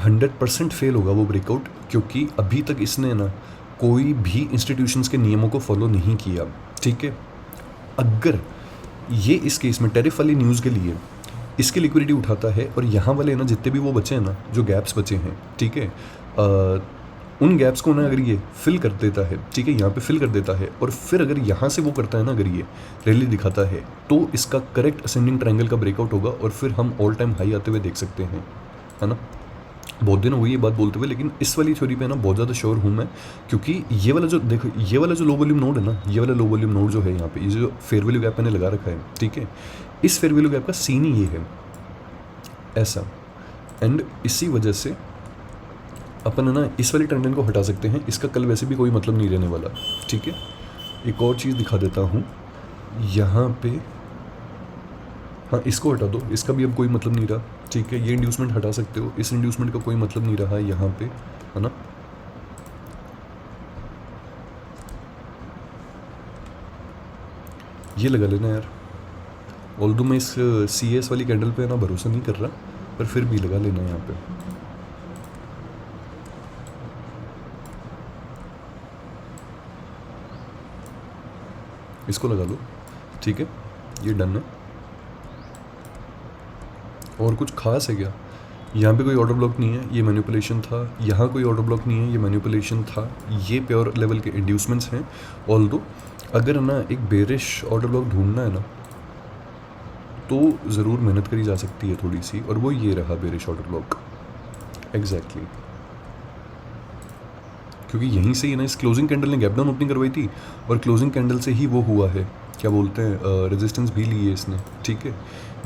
100% फेल होगा वो ब्रेकआउट, क्योंकि अभी तक इसने ना कोई भी इंस्टीट्यूशंस के नियमों को फॉलो नहीं किया, ठीक है। अगर ये इस केस में टैरिफ वाली न्यूज़ के लिए इसकी लिक्विडिटी उठाता है, और यहाँ वाले ना जितने भी वो बचे हैं ना, जो गैप्स बचे हैं, ठीक है, उन गैप्स को ना अगर ये फिल कर देता है, ठीक है, यहाँ पे फिल कर देता है, और फिर अगर यहाँ से वो करता है ना, अगर ये रैली दिखाता है, तो इसका करेक्ट असेंडिंग ट्रायंगल का ब्रेकआउट होगा, और फिर हम ऑल टाइम हाई आते हुए देख सकते हैं, है ना। बहुत दिन हो गई ये बात बोलते हुए, लेकिन इस वाली थ्योरी पे ना बहुत ज़्यादा श्योर हूँ मैं, क्योंकि ये वाला जो देखो, ये वाला जो लो वॉल्यूम नोड है ना, ये वाला लो वॉल्यूम नोड जो है यहाँ पे, ये जो फेयर वैल्यू गैप मैंने लगा रखा है, ठीक है, इस फेयर वैल्यू गैप का सीन ही ये है ऐसा। एंड इसी वजह से अपन है ना इस वाली ट्रेंड लाइन को हटा सकते हैं, इसका कल वैसे भी कोई मतलब नहीं रहने वाला, ठीक है। एक और चीज़ दिखा देता हूँ यहाँ पे, हाँ इसको हटा दो, इसका भी अब कोई मतलब नहीं रहा, ठीक है। ये इंड्यूसमेंट हटा सकते हो, इस इंड्यूसमेंट का कोई मतलब नहीं रहा यहाँ पे, है ना। ये लगा लेना यार, ऑल्दो मैं इस CS वाली कैंडल पे ना भरोसा नहीं कर रहा, पर फिर भी लगा लेना यहाँ पे। इसको लगा लो, ठीक है, ये डन है। और कुछ खास है क्या, यहाँ पे कोई ऑर्डर ब्लॉक नहीं है, ये मैनिपुलेशन था। यहाँ कोई ऑर्डर ब्लॉक नहीं है, ये मैनिपुलेशन था। ये प्योर लेवल के इंड्यूसमेंट्स हैं। ऑल्दो अगर ना एक बेरिश ऑर्डर ब्लॉक ढूंढना है ना तो ज़रूर मेहनत करी जा सकती है थोड़ी सी, और वो ये रहा बेरिश ऑर्डर ब्लॉक एग्जैक्टली। क्योंकि यहीं से ही ना इस क्लोजिंग कैंडल ने गैप डाउन ओपनिंग करवाई थी, और क्लोजिंग कैंडल से ही वो हुआ है, क्या बोलते हैं, रेजिस्टेंस भी ली है इसने। ठीक है,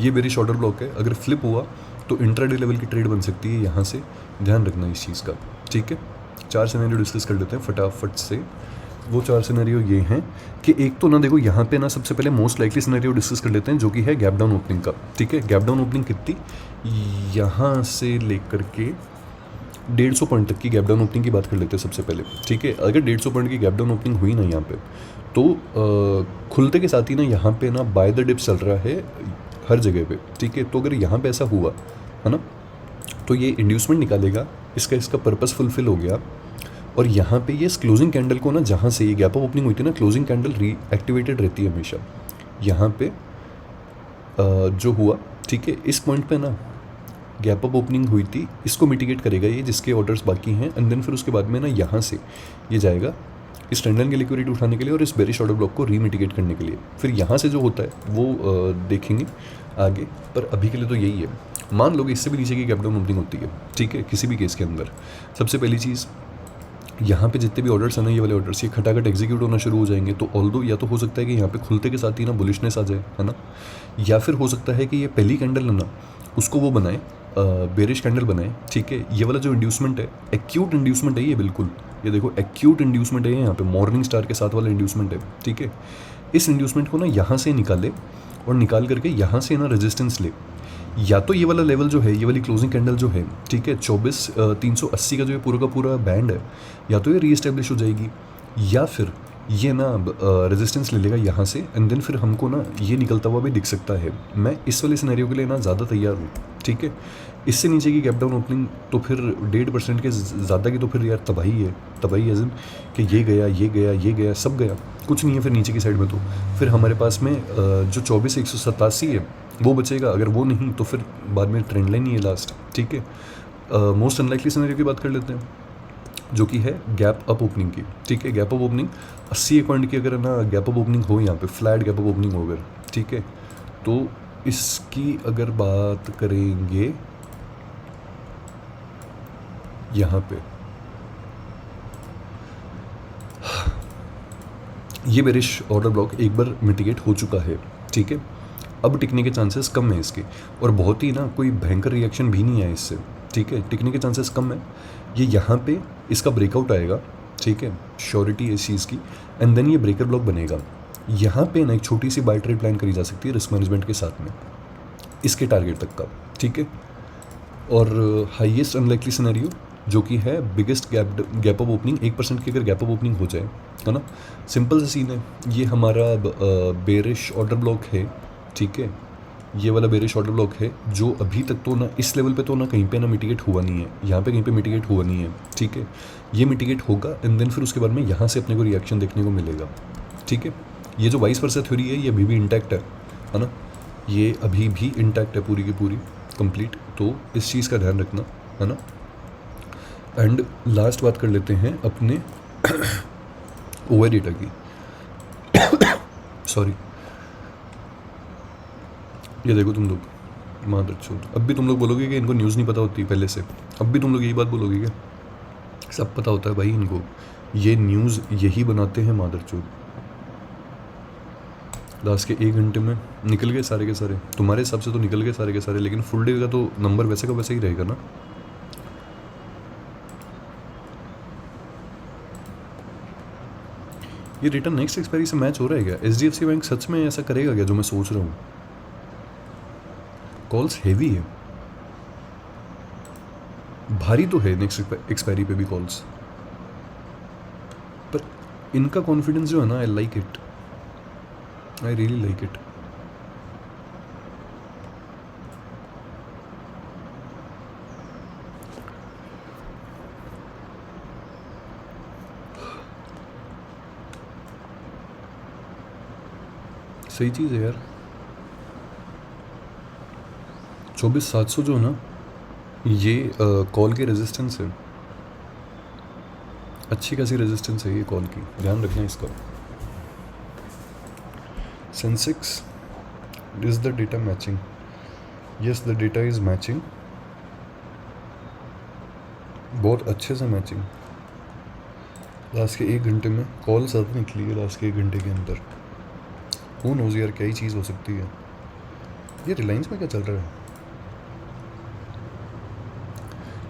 ये बेरिश ऑर्डर ब्लॉक है। अगर फ्लिप हुआ तो इंट्राडे लेवल की ट्रेड बन सकती है यहाँ से, ध्यान रखना इस चीज़ का। ठीक है, 4 सिनेरियो डिस्कस कर लेते हैं फटाफट से। वो 4 सिनेरियो ये हैं कि एक तो ना देखो यहाँ पे ना सबसे पहले मोस्ट लाइकली सिनेरियो डिस्कस कर लेते हैं, जो कि है गैप डाउन ओपनिंग का। ठीक है, गैप डाउन ओपनिंग कितनी, यहाँ से लेकर के 150 पॉइंट तक की गैप डाउन ओपनिंग की बात कर लेते हैं सबसे पहले। ठीक है, अगर 150 पॉइंट की गैप डाउन ओपनिंग हुई ना यहाँ पे, तो खुलते के साथ ही ना यहाँ पे ना बाय द डिप्स चल रहा है हर जगह पे। ठीक है, तो अगर यहाँ पे ऐसा हुआ है ना, तो ये इंड्यूसमेंट निकालेगा, इसका पर्पस फुलफिल हो गया। और यहाँ पे ये इस क्लोजिंग कैंडल को ना, जहाँ से ये गैप अप ओपनिंग हुई थी ना, क्लोजिंग कैंडल रीएक्टिवेटेड रहती है हमेशा। यहाँ पे जो हुआ, ठीक है, इस पॉइंट पे ना गैप अप ओपनिंग हुई थी, इसको मिटिगेट करेगा ये, जिसके ऑर्डर्स बाकी हैं। एंड देन फिर उसके बाद में ना यहाँ से ये जाएगा इस ट्रेंड लाइन की लिक्विडिटी उठाने के लिए और इस बेरिश ऑर्डर ब्लॉक को रीमिटिगेट करने के लिए। फिर यहाँ से जो होता है वो देखेंगे आगे, पर अभी के लिए तो यही है। मान लो कि इससे भी नीचे की गैप डाउन ओपनिंग होती है, ठीक है, किसी भी केस के अंदर, सबसे पहली चीज़ यहाँ पे जितने भी ऑर्डर्स हैं ना, ये वाले ऑर्डर्स, ये खटाखट एग्जीक्यूट होना शुरू हो जाएंगे। तो ऑल्दो या तो हो सकता है कि यहाँ पे खुलते के साथ ही ना बुलिशनेस आ जाए, है ना, या फिर हो सकता है कि ये पहली कैंडल है ना, उसको वो बनाए बेरिश कैंडल बनाए। ठीक है, ये वाला जो इंड्यूसमेंट है, एक्यूट इंड्यूसमेंट है ये, बिल्कुल ये देखो एक्यूट इंड्यूसमेंट है यहाँ पे, मॉर्निंग स्टार के साथ वाला इंड्यूसमेंट है। ठीक है, इस इंड्यूसमेंट को ना यहाँ से निकाले, और निकाल करके यहाँ से ना रेजिस्टेंस ले। या तो ये वाला लेवल जो है, ये वाली क्लोजिंग कैंडल जो है, ठीक है, 24,380 का जो ये पूरा का पूरा बैंड है, या तो ये रीएस्टेब्लिश हो जाएगी, या फिर ये ना रेजिस्टेंस ले लेगा यहाँ से। एंड देन फिर हमको ना ये निकलता हुआ भी दिख सकता है। मैं इस वाले सिनेरियो के लिए ना ज़्यादा तैयार हूँ। ठीक है, इससे नीचे की गैप डाउन ओपनिंग तो फिर 1.5% के ज़्यादा की तो फिर यार तबाही है, तबाही एज इन कि ये गया, ये गया, ये गया, सब गया, कुछ नहीं है फिर नीचे की साइड में। तो फिर हमारे पास में जो 24,187 है वो बचेगा। अगर वो नहीं तो फिर बाद में ट्रेंड लाइन ही है लास्ट। ठीक है, मोस्ट अनलाइकली सिनेरियो की बात कर लेते हैं, जो कि है गैप अप ओपनिंग की। ठीक है, गैप अप ओपनिंग 80 पॉइंट की अगर ना गैप अप ओपनिंग हो, यहाँ पे फ्लैट गैप अप ओपनिंग हो अगर, ठीक है, तो इसकी अगर बात करेंगे यहाँ पे, ये बेरिश ऑर्डर ब्लॉक एक बार मिटिगेट हो चुका है। ठीक है, अब टिकने के चांसेस कम है इसके, और बहुत ही ना कोई भयंकर रिएक्शन भी नहीं है इससे। ठीक है, टिकने के चांसेस कम है। ये यहाँ पे इसका ब्रेकआउट आएगा, ठीक है, श्योरिटी है इस चीज़ की। एंड देन ये ब्रेकर ब्लॉक बनेगा। यहाँ पे ना एक छोटी सी बाय ट्रेड प्लान करी जा सकती है रिस्क मैनेजमेंट के साथ में, इसके टारगेट तक का। ठीक है, और हाईएस्ट अनलाइकली सिनेरियो जो कि है बिगेस्ट गैप अप ओपनिंग, 1% की अगर गैप अप ओपनिंग हो जाए, है ना, सिंपल सा सीन है। ये हमारा बेरिश ऑर्डर ब्लॉक है। ठीक है, ये वाला बेरिश ऑर्डर ब्लॉक है, जो अभी तक तो ना इस लेवल पे तो ना कहीं पे ना मिटिगेट हुआ नहीं है, यहाँ पे कहीं पे मिटिगेट हुआ नहीं है। ठीक है, ये मिटिगेट होगा एंड देन फिर उसके बाद में यहाँ से अपने को रिएक्शन देखने को मिलेगा। ठीक है, ये जो वाइस वर्सा थ्योरी है ये अभी भी इंटैक्ट है ना, ये अभी भी इंटैक्ट है पूरी की पूरी कंप्लीट। तो इस चीज़ का ध्यान रखना, है ना। एंड लास्ट बात कर लेते हैं अपने ओवर डेटा की। सॉरी, ये देखो तुम लोग, मादर चोद, अब भी तुम लोग बोलोगे कि इनको न्यूज़ नहीं पता होती पहले से, अब भी तुम लोग यही बात बोलोगे क्या? सब पता होता है भाई इनको, ये न्यूज़ यही बनाते हैं मादर चोद। लास्ट के 1 घंटे में निकल गए सारे के सारे, तुम्हारे हिसाब से तो निकल गए सारे के सारे, लेकिन फुल डे का तो नंबर वैसे का वैसे ही रहेगा ना। ये रिटर्न नेक्स्ट एक्सपायरी से मैच हो रहा है क्या? HDFC बैंक सच में ऐसा करेगा क्या जो मैं सोच रहा हूँ? कॉल्स हेवी है, भारी तो है नेक्स्ट एक्सपायरी पे भी कॉल्स, पर इनका कॉन्फिडेंस जो है ना, I like it, I really like it. सही चीज़ है यार। 24,700 जो है ना, ये कॉल की रेजिस्टेंस है, अच्छी खासी रेजिस्टेंस है ये कॉल की, ध्यान रखना इसका। Sensex, is the data matching? Yes, the data is matching, बहुत अच्छे से मैचिंग। लास्ट के 1 घंटे में कॉल ज़्यादा निकली है, लास्ट के 1 घंटे के अंदर। कौन नोज़ यार, क्या ही चीज़ हो सकती है। ये रिलायंस में क्या चल रहा है?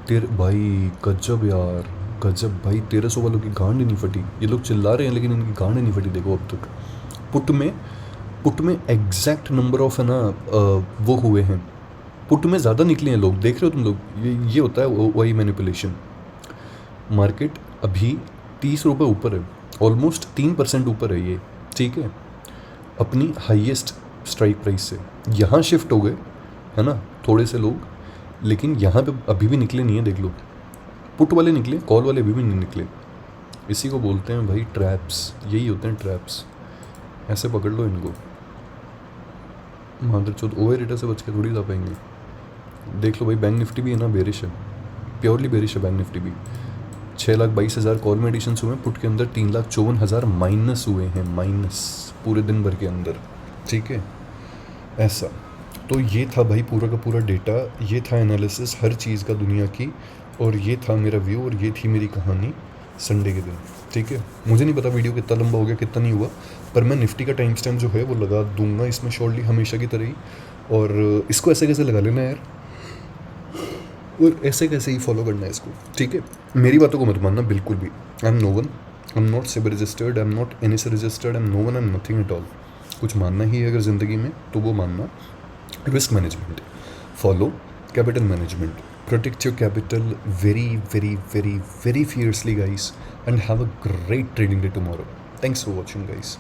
तेरे भाई गजब यार, गजब भाई, 1300 वालों की गांड ही नहीं फटी। ये लोग चिल्ला रहे हैं लेकिन इनकी गांड ही नहीं फटी, देखो अब तक। पुट में एग्जैक्ट नंबर ऑफ है ना वो हुए हैं, पुट में ज़्यादा निकले हैं लोग, देख रहे हो तुम लोग। ये होता है वही मैनिपुलेशन। मार्केट अभी 30 रुपये ऊपर है, ऑलमोस्ट 3% ऊपर है ये, ठीक है, अपनी हाईएस्ट स्ट्राइक प्राइस से। यहाँ शिफ्ट हो गए है ना थोड़े से लोग, लेकिन यहाँ पे अभी भी निकले नहीं है, देख लो। पुट वाले निकले, कॉल वाले अभी भी नहीं निकले। इसी को बोलते हैं भाई ट्रैप्स, यही होते हैं ट्रैप्स। ऐसे पकड़ लो इनको, मादर चौथ। ओवर रेटर से बच के थोड़ी जा पाएंगे। देख लो भाई, बैंक निफ्टी भी है ना बेरिश है, प्योरली बेरिश है बैंक निफ्टी भी। 6,22,000 कॉल में एडिशन हुए हैं, पुट के अंदर 3,54,000 माइनस हुए हैं, माइनस पूरे दिन भर के अंदर, ठीक है ऐसा। तो ये था भाई पूरा का पूरा डेटा, ये था एनालिसिस हर चीज़ का दुनिया की, और ये था मेरा व्यू, और ये थी मेरी कहानी संडे के दिन, ठीक है। मुझे नहीं पता वीडियो कितना लंबा हो गया कितना नहीं हुआ, पर मैं निफ्टी का टाइम स्टैम्प जो है वो लगा दूंगा इसमें शॉर्टली, हमेशा की तरह ही। और इसको ऐसे कैसे लगा लेना यार, और ऐसे कैसे ही फॉलो करना है इसको, ठीक है। मेरी बातों को मत मानना बिल्कुल भी। I am no one, I am not SEBI registered, I am not NSE registered, I am no one, I am nothing at all. कुछ मानना ही है अगर ज़िंदगी में तो वो मानना risk management, follow capital management, protect your capital very, very, very, very fiercely, guys, and have a great trading day tomorrow. Thanks for watching, guys.